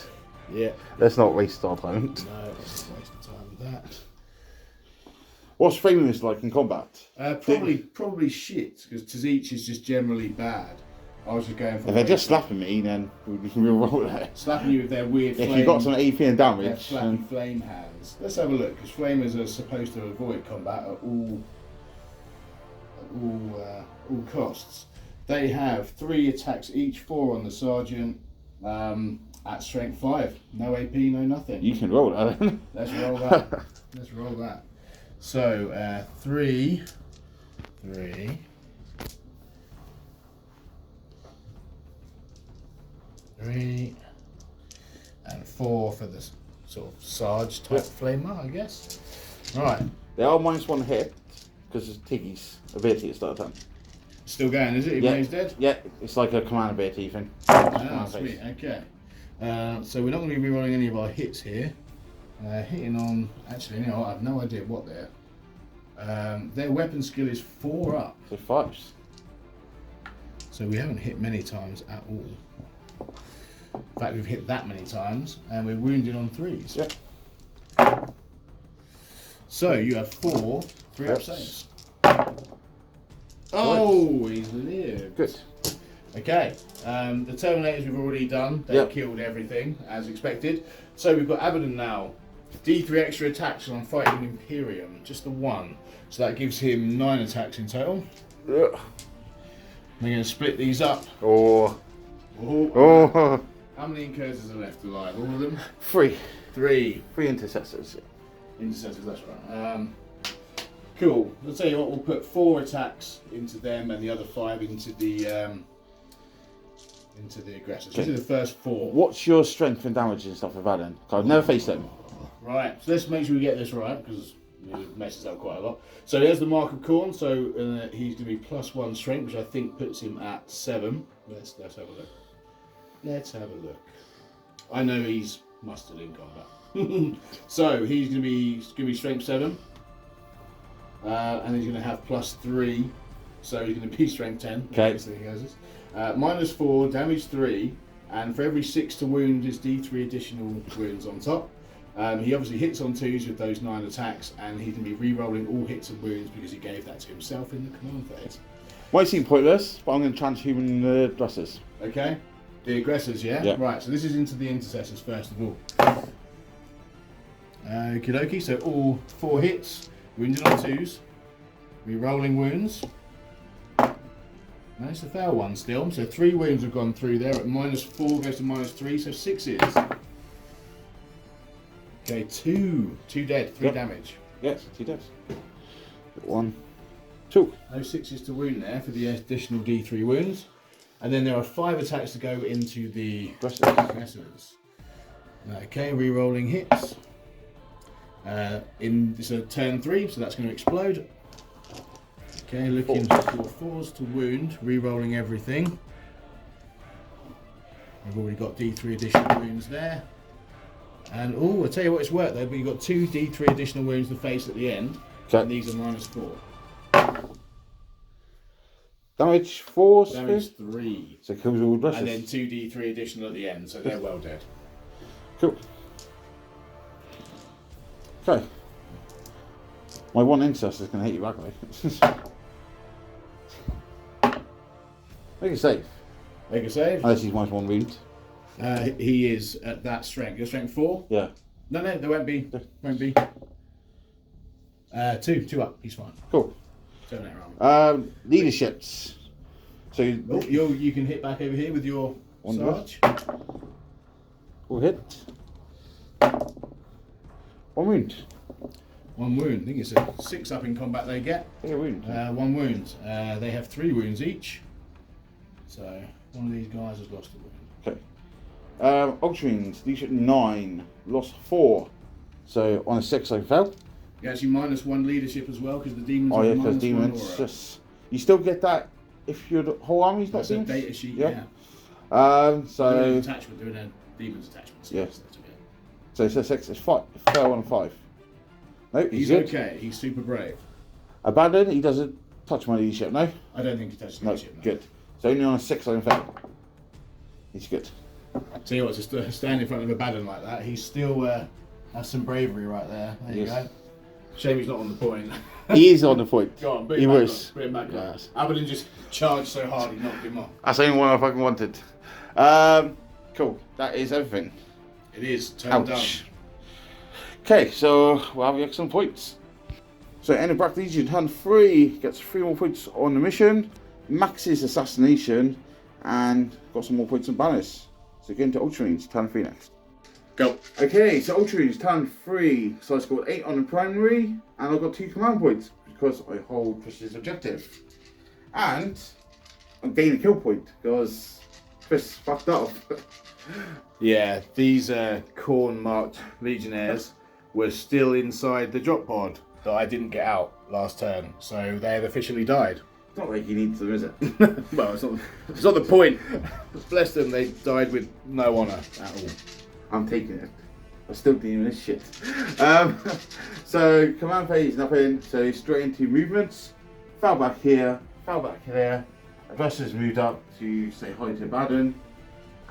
Yeah. Let's not waste our time. No, let's not waste the time with that. What's framing like in combat? Probably shit, because Tzeentch is just generally bad. I was just going for. If they're just slapping me, then we'll roll it. Slapping you with their weird flame. If you've got some AP and damage. Flame hands. Let's have a look, because flamers are supposed to avoid combat at all costs. They have 3 attacks each, 4 on the sergeant, at strength 5. No AP, no nothing. You can roll that. Let's roll that. Let's roll that. So 3, and 4 for the sort of Sarge type flamer, I guess. Right. They are -1 hit because of Tiggy's ability at start time. Still going, is it? Even though he's dead? Yeah, it's like a command ability thing. Ah, sweet. Okay. So we're not going to be rerolling any of our hits here. Hitting on, actually, you know, I have no idea what they're. Their weapon skill is 4 up. So 5s. So we haven't hit many times at all. In fact, we've hit that many times, and we're wounded on 3s. Yep. So you have 4 3-up saves. Oh, he's lived. Good. Okay. The Terminators we've already done. They killed everything as expected. So we've got Abaddon now. D3 extra attacks on fighting Imperium, just the 1. So that gives him 9 attacks in total. Ugh. We're going to split these up. Oh. How many Incursors are left alive? All of them? 3. 3. 3 intercessors. Intercessors, that's right. Cool. I'll tell you what, we'll put 4 attacks into them and the other 5 into the aggressors. These are the first 4. What's your strength and damage and stuff with Abaddon? I've never faced them. Right, so let's make sure we get this right, because it messes up quite a lot. So here's the Mark of Khorne, so he's going to be +1 strength, which I think puts him at 7. Let's have a look. Let's have a look. I know he's mustered in combat. So he's going to be strength 7. And he's going to have +3, so he's going to be strength 10. Okay. -4, damage 3, and for every 6 to wound is D3 additional wounds on top. He obviously hits on 2s with those 9 attacks, and he's going to be re-rolling all hits and wounds because he gave that to himself in the command phase. Might seem pointless, but I'm going to transhuman the dressers. Okay, the aggressors, yeah? Right, so this is into the intercessors first of all. Okie dokie, so all 4 hits, wounded on 2s, re-rolling wounds. Managed to fail 1 still, so 3 wounds have gone through there. At -4 goes to -3, so 6s. Okay, 2 dead, 3 damage. Yes, 2 deaths. 1, 2. No 6s to wound there for the additional D3 wounds. And then there are 5 attacks to go into the aggressors. Okay, re-rolling hits. It's a turn 3, so that's going to explode. Okay, looking for 4s to wound, re-rolling everything. We've already got D3 additional wounds there. And I'll tell you what, it's worked though, but you've got 2 D3 additional wounds to face at the end. Okay. And these are -4. Damage 4. Damage 3. So it kills all dressers. And then 2 D3 additional at the end, so they're well dead. Cool. Okay. My 1 intercessor is going to hit you back, mate. Make a save. Make a save. Unless he's -1 wound. He is at that strength. Your strength 4? Yeah. No, there won't be. Won't be. 2 up. He's fine. Cool. Turn that around. Leaderships. So you can hit back over here with your Sarge. Full hit. 1 wound. 1 wound. I think it's a 6 up in combat they get. Yeah, wound. 1 wound. They have 3 wounds each. So one of these guys has lost a wound. Okay. Ultramarines, leadership 9, lost 4. So on a 6 I fell. You actually -1 leadership as well because the demons. Oh yeah, because demons. Just you still get that if your whole army's not That's a demons. data sheet. Yeah. Yeah. So Attachment doing a demons attachments. Yes. So it's a 6. It's 5. Fell on a 5. No, He's good. okay. He's super brave. Abandon. He doesn't touch my leadership. No. I don't think he touches No. leadership. No. Good. So only on a 6 I fell. He's good. Tell you what, to stand in front of a Abaddon like that, he's still has some bravery right there. There you go. Shame he's not on the point. He is on the point. Go on, He was. Bring him back on. Yes. Abaddon just charged so hard he knocked him off. That's the only one I fucking wanted. Cool. That is everything. It is. Turned down. Okay, so we'll have excellent points. So Ender Black Legion turn 3 gets 3 more points on the mission, maxes assassination, and got some more points on banners. So get into Ultramarines, turn 3 next. Go. Okay, so Ultramarines turn 3. So I scored 8 on the primary, and I got 2 command points because I hold Chris's objective. And I gained a kill point because Chris fucked up. Yeah, these corn-marked Legionnaires were still inside the drop pod that I didn't get out last turn, so they have officially died. It's not like you need to, is it? Well, it's not the point. Bless them, they died with no honour at all. I'm taking it. I'm still dealing with this shit. So command phase, nothing. So straight into movements. Fell back here, fell back there. Adversaries moved up to say hi to Abaddon,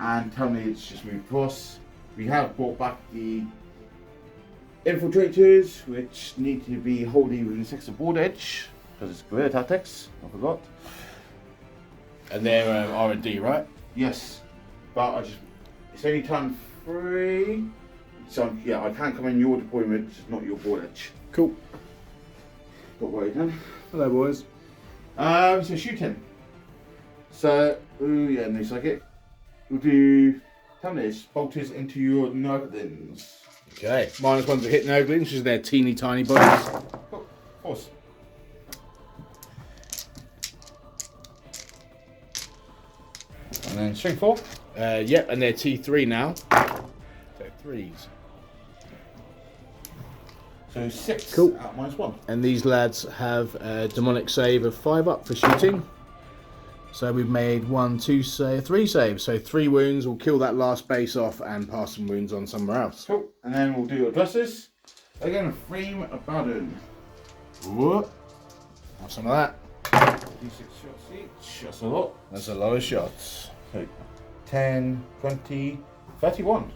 and Terminates just moved across. We have brought back the infiltrators, which need to be holding within 6 of board edge because it's guerrilla tactics. I forgot. And they're R&D, right? Yes, but it's only turn 3, so yeah, I can't come in your deployment, just not your board edge. Cool. Got worried then. Hello, boys. So shooting. So, yeah, no psychic. We'll do Terminators, bolters into your Nurglings. Okay, -1 to hit Nurglings, which is their teeny tiny bodies. Cool, of course. And then string 4. Yep, and they're T3 now. So 3s. So 6 Cool. at -1. And these lads have a demonic save of 5 up for shooting. So we've made 3 saves. So 3 wounds will kill that last base off and pass some wounds on somewhere else. Cool. And then we'll do addresses. Again, frame Abaddon. Whoop. Have some of that. D6 shots each. That's a lot. That's a lot of shots. So 10, 20, 31.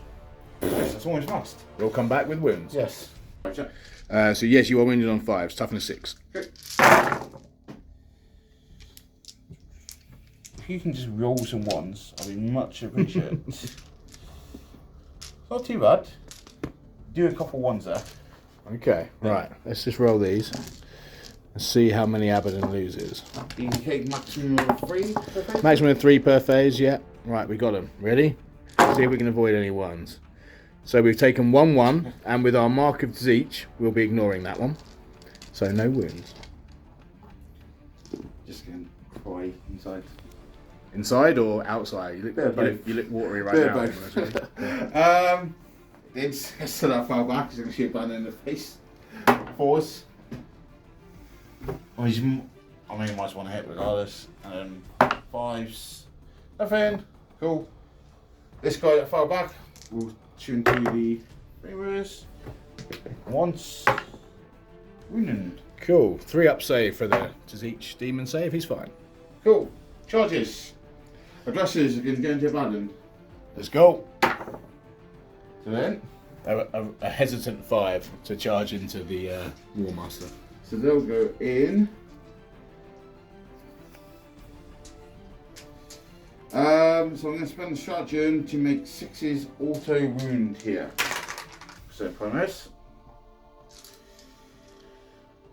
Yes, that's almost maxed. We'll come back with wounds. Yes. So yes, you are wounded on 5s, toughness 6. Okay. If you can just roll some 1s, I'll be much appreciated. Not too bad. Do a couple 1s there. Okay, right. Let's just roll these and see how many Abaddon loses. Indicate maximum of 3 per phase. Maximum of 3 per phase, yeah. Right, we got them. Ready? See if we can avoid any 1s. So we've taken 1-1, and with our mark of Zeech, we'll be ignoring that one. So no wounds. Just going to cry inside. Inside or outside? You look watery right now. It's so that far back, he's going to shoot down in the face. 4s. I mean, might want to hit regardless. And then 5s. Nothing. Cool. This guy that fell back, we'll tune to the framers. Once. Wounded. Cool. 3 up save for the Zeech demon save. He's fine. Cool. Charges. Addresses are going to go into Abaddon. Let's go. So then. A hesitant 5 to charge into the War Master. So they'll go in. So I'm going to spend the stratagem to make 6's auto wound here. So promise.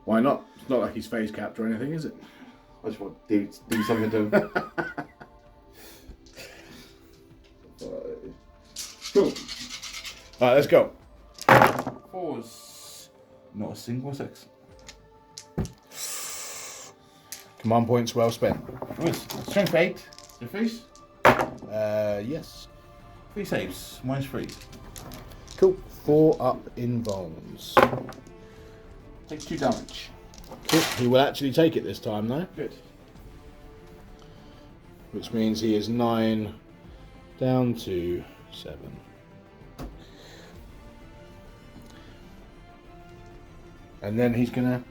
Why not? It's not like he's phase capped or anything, is it? I just want to do something to him. Cool. Alright, let's go. 4s. Not a single 6. Command points well spent. Right. Strength 8. Your face. Yes. 3 saves. -3. Cool. 4 up in Volns. Takes 2 damage. Cool. He will actually take it this time though. Good. Which means he is 9 down to 7. And then he's gonna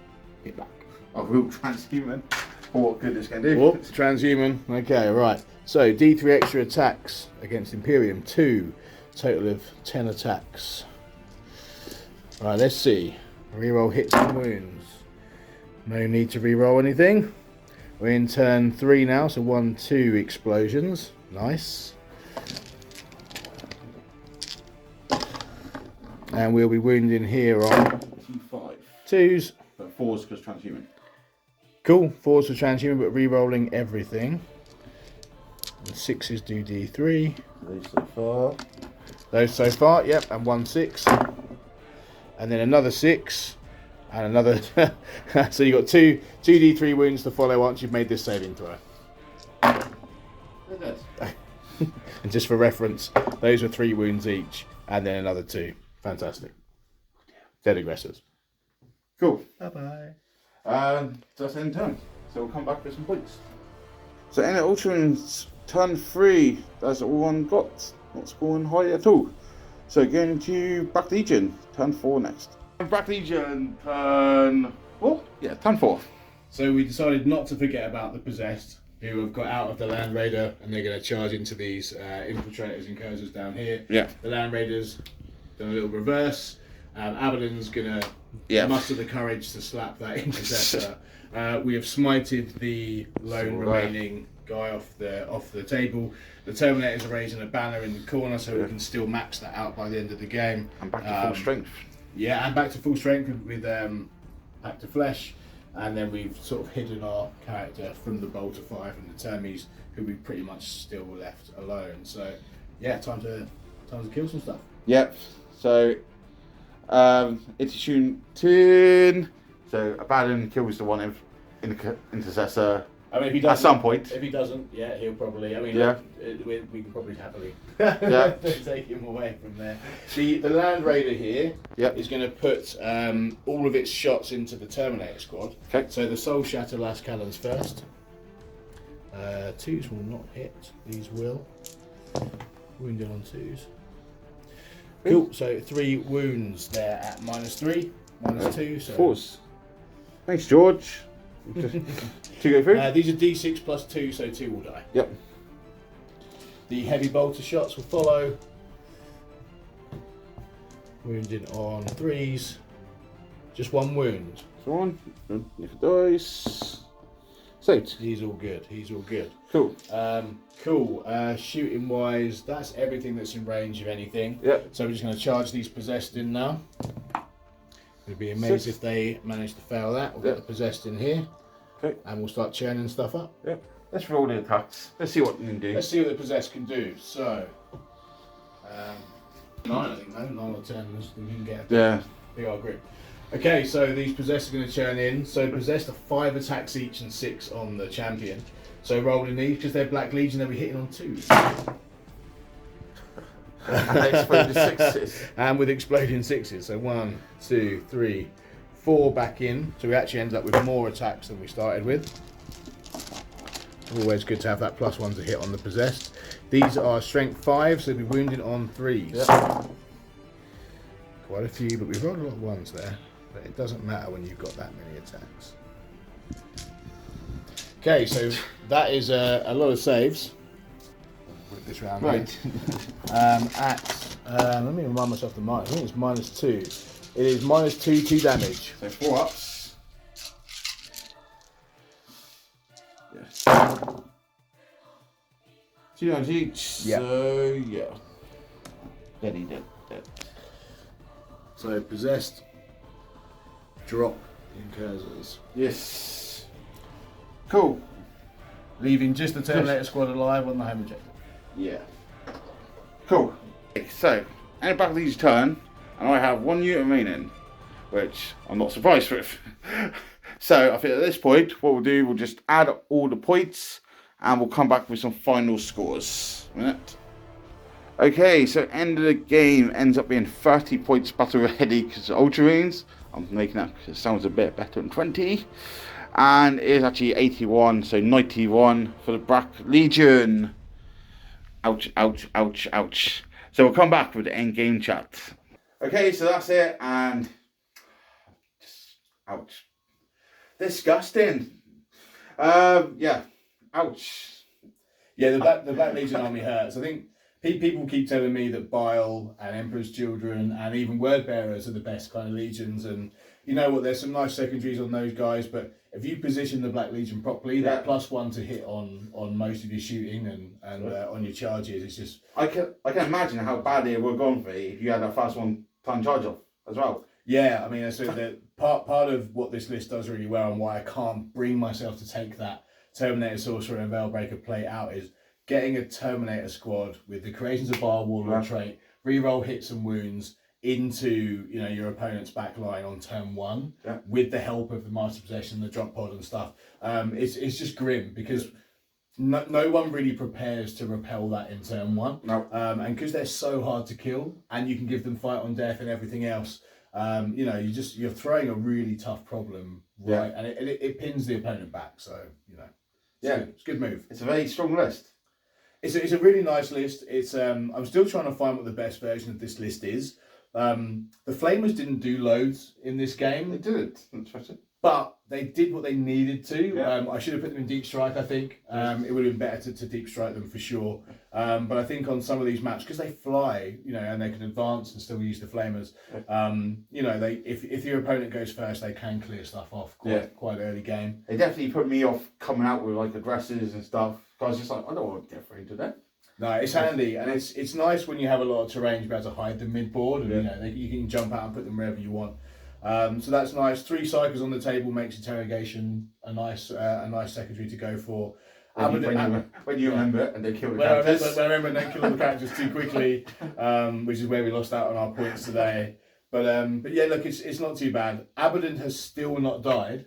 hit back. Oh, real transhuman. What good this can do. Whoops, transhuman. Okay, right. So D3 extra attacks against Imperium. 2. Total of 10 attacks. Right, let's see. Reroll hits and wounds. No need to reroll anything. We're in turn 3 now, so 1, 2 explosions. Nice. And we'll be wounding here on 5. 2s. But 4s because transhuman. Cool. 4s for transhuman, but re-rolling everything. And 6s do D3. Those so far. Those so far, yep, and 1 6. And then another 6. And another. So you got 2 D3 wounds to follow once you've made this saving throw. They're dead. And just for reference, those are 3 wounds each, and then another 2. Fantastic. Dead aggressors. Cool. Bye bye. That's end turn. So we'll come back with some points. So in Ultramarines, turn 3, that's all one got. Not scoring high at all. So going to Black Legion, turn 4 next. Black Legion, turn 4? Yeah, turn 4. So we decided not to forget about the possessed, who have got out of the Land Raider, and they're going to charge into these infiltrators and cursors down here. Yeah. The Land Raiders done a little reverse. Abaddon's going to muster the courage to slap that interceptor. We have smited the lone remaining guy off the table. The Terminators are raising a banner in the corner, so we can still max that out by the end of the game. And back to full strength. Yeah, and back to full strength with back to flesh, and then we've sort of hidden our character from the Bolter 5 and the Termies, who we pretty much still left alone. So yeah, time to kill some stuff. Yep. So it's Tune 10. So Abaddon kills the one in the intercessor. I mean, if he doesn't, at some point. If he doesn't, yeah, he'll probably. I mean, yeah, we can probably happily yeah. take him away from there. The Land Raider here is going to put all of its shots into the Terminator squad. Okay. So the Soul Shatter last cannons first. 2s will not hit. These will. Wounded on 2s. Cool. So 3 wounds there at -3, -2. So 4s. Thanks, George. 2 go through. These are D6 plus 2, so 2 will die. Yep. The heavy bolter shots will follow. Wounded on 3s. Just 1 wound. So on. Nick dice. Saved. He's all good. He's all good. Cool. Cool. Shooting wise, that's everything that's in range of anything. Yep. So we're just going to charge these possessed in now. We'd be amazed if they manage to fail that. We'll get the possessed in here. Okay. And we'll start churning stuff up. Yep. Let's roll the attacks. Let's see what we can do. Let's see what the possessed can do. So, 9, I think, no? 9 or 10. We can get a big old grip. Okay, so these possessed are going to churn in. So possessed are 5 attacks each and 6 on the champion. So rolling these, because they're Black Legion, they'll be hitting on 2s. And exploding 6s. And with exploding 6s. So 1, 2, 3, 4 back in. So we actually end up with more attacks than we started with. Always good to have that +1 to hit on the possessed. These are strength 5, so they'll be wounded on 3s. Yep. Quite a few, but we've rolled a lot of 1s there. But it doesn't matter when you've got that many attacks. Okay, so that is a lot of saves. Put this round right. Let me remind myself the minus. I think it's -2. It is -2 to damage. So 4 ups. Yes. 2 damage each. Yep. So yeah. Dead. So possessed. Drop in cursors. Yes. Cool. Leaving just the Terminator squad alive on the home objective. Yeah. Cool. Okay, so, and back of each turn, and I have 1 unit remaining, which I'm not surprised with. So I think at this point, what we'll do, we'll just add all the points, and we'll come back with some final scores. A minute. Okay, so end of the game ends up being 30 points battle ready because of Ultramarines. I'm making that because it sounds a bit better than 20. And it is actually 81, so 91 for the Black Legion. Ouch, ouch, ouch, ouch. So we'll come back with the end game chat. Okay, so that's it, and ouch. Disgusting. Yeah, ouch. Yeah, the Black Legion army hurts. I think people keep telling me that Bile and Emperor's Children and even Word Bearers are the best kind of legions, and you know what, there's some nice secondaries on those guys, but if you position the Black Legion properly, that +1 to hit on most of your shooting and on your charges, it's just... I can imagine how badly it would have gone for you if you had that fast 1-time charge off as well. Yeah, I mean, so part of what this list does really well and why I can't bring myself to take that Terminator, Sorcerer and Veilbreaker play out is getting a Terminator squad with the Creations of Bile Warlord trait, reroll hits and wounds into your opponent's back line on turn 1 with the help of the Master Possession, the drop pod and stuff. It's just grim because no one really prepares to repel that in turn 1. No. And because they're so hard to kill and you can give them fight on death and everything else, you're throwing a really tough problem, right? And it pins the opponent back. So it's a good move. It's a very strong list. It's a really nice list. It's I'm still trying to find what the best version of this list is. The Flamers didn't do loads in this game. They didn't. Interesting. But they did what they needed to. I should have put them in Deep Strike, I think. It would have been better to Deep Strike them for sure. But I think on some of these maps, because they fly, and they can advance and still use the Flamers, if your opponent goes first, they can clear stuff off quite early game. They definitely put me off coming out with like addresses and stuff. I was just like, I don't want to get through to that. No, it's handy, and it's nice when you have a lot of terrain to be able to hide them mid-board, and you can jump out and put them wherever you want. So that's nice. 3 cycles on the table makes interrogation a nice secondary to go for. When you remember it and they kill the characters. When I remember and don't kill the characters too quickly, which is where we lost out on our points today. But yeah, look, it's not too bad. Abaddon has still not died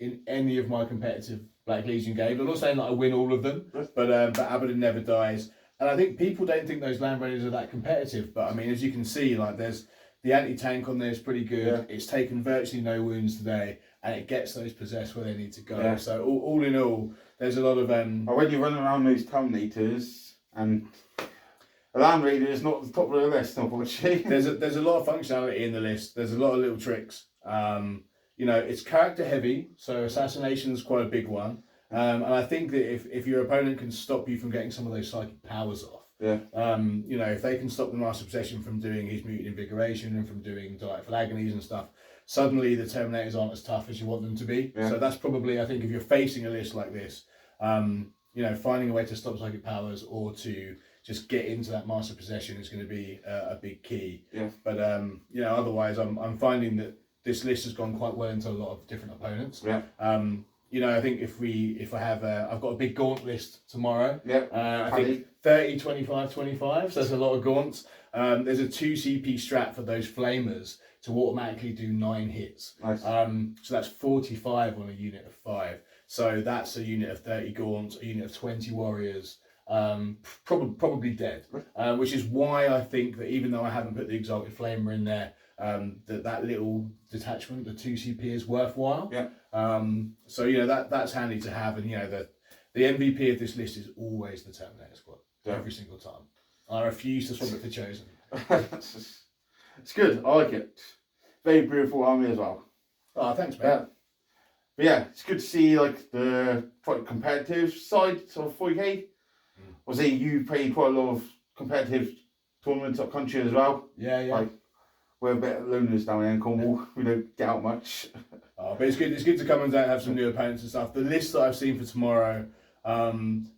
in any of my competitive Black Legion games. I'm not saying that I win all of them, but Abaddon never dies. And I think people don't think those Land Raiders are that competitive, but I mean, as you can see, like there's the anti-tank on there is pretty good. Yeah. It's taken virtually no wounds today, and it gets those possessed where they need to go. Yeah. So all in all, there's a lot of when you run around those Terminators, and a Land Raider is not the top of the list, unfortunately. There's a lot of functionality in the list. There's a lot of little tricks. It's character heavy, so assassination is quite a big one. And I think that if your opponent can stop you from getting some of those psychic powers off, if they can stop the Master Possession from doing his mutant invigoration and from doing delightful agonies and stuff, suddenly the Terminators aren't as tough as you want them to be. Yeah. So that's probably, I think, if you're facing a list like this, finding a way to stop psychic powers or to just get into that Master Possession is going to be a big key. Yeah. But otherwise, I'm finding that this list has gone quite well into a lot of different opponents. Yeah. I think I've got a big gaunt list tomorrow. Yeah. I think 30, 25, 25. So there's a lot of gaunts. There's a 2 CP strat for those Flamers to automatically do 9 hits. Nice. So that's 45 on a unit of 5. So that's a unit of 30 gaunts, a unit of 20 warriors. Probably dead. Which is why I think that even though I haven't put the Exalted Flamer in there, that little detachment, the 2 CP, is worthwhile. Yeah. That's handy to have, and the MVP of this list is always the Terminator squad every single time. I refuse to swap it for Chosen. It's good. I like it. Very beautiful army as well. Oh, thanks, mate. But yeah, it's good to see like the quite competitive side of 40k. Was it you played quite a lot of competitive tournaments up country as well? Yeah. Like, we're a bit loners down here in Cornwall. We don't get out much. But it's good. It's good to come and have some new opponents and stuff. The list that I've seen for tomorrow,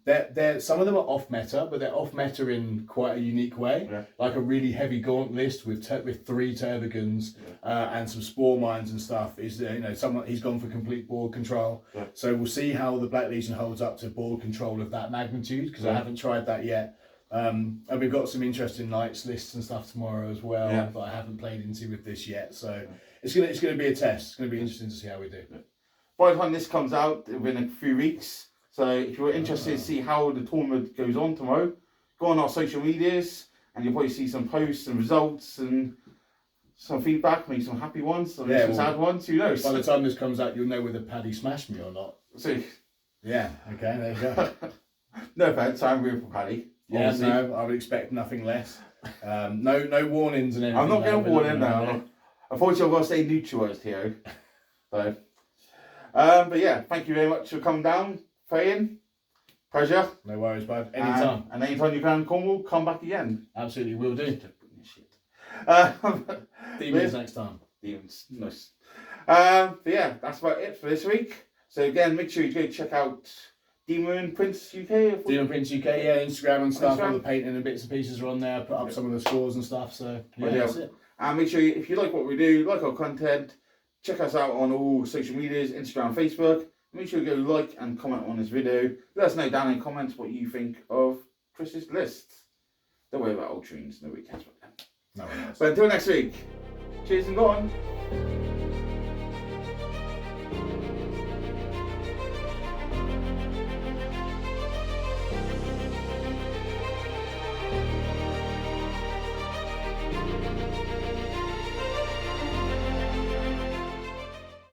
they're some of them are off meta, but they're off meta in quite a unique way. Yeah. Like a really heavy gaunt list with 3 Turbogans and some spore mines and stuff. Is he's gone for complete board control. Yeah. So we'll see how the Black Legion holds up to board control of that magnitude, because I haven't tried that yet. And we've got some interesting nights lists and stuff tomorrow as well Yeah. that I haven't played into with this yet. So it's gonna be a test. It's gonna be interesting to see how we do. By the time this comes out, within a few weeks. So if you're interested to see how the tournament goes on tomorrow, go on our social medias and you'll probably see some posts and results and some feedback, maybe some happy ones, some sad ones, who knows. By the time this comes out, you'll know whether Paddy smashed me or not. So, yeah, okay, there you go. No offence, I'm real for Paddy. Yeah, no, I would expect nothing less. No warnings and anything. I'm not going to warn him now. Unfortunately, I've got to stay neutralised here. So, but yeah, thank you very much for coming down, Fayin. Pleasure. No worries, bud. Anytime. And anytime you can, Cornwall, come back again. Absolutely, will do. Demons next time. Demons, nice. But yeah, that's about it for this week. So again, make sure you go check out Demon Prince UK. Demon Prince UK, yeah, Instagram and stuff. All the painting and bits and pieces are on there. Put up some of the scores and stuff. So yeah, that's it. And make sure if you like what we do, like our content, check us out on all social medias, Instagram, Facebook. Make sure you go like and comment on this video. Let us know down in the comments what you think of Chris's list. Don't worry about Ultramarines, nobody cares about them. No one else. But until next week, cheers and go on.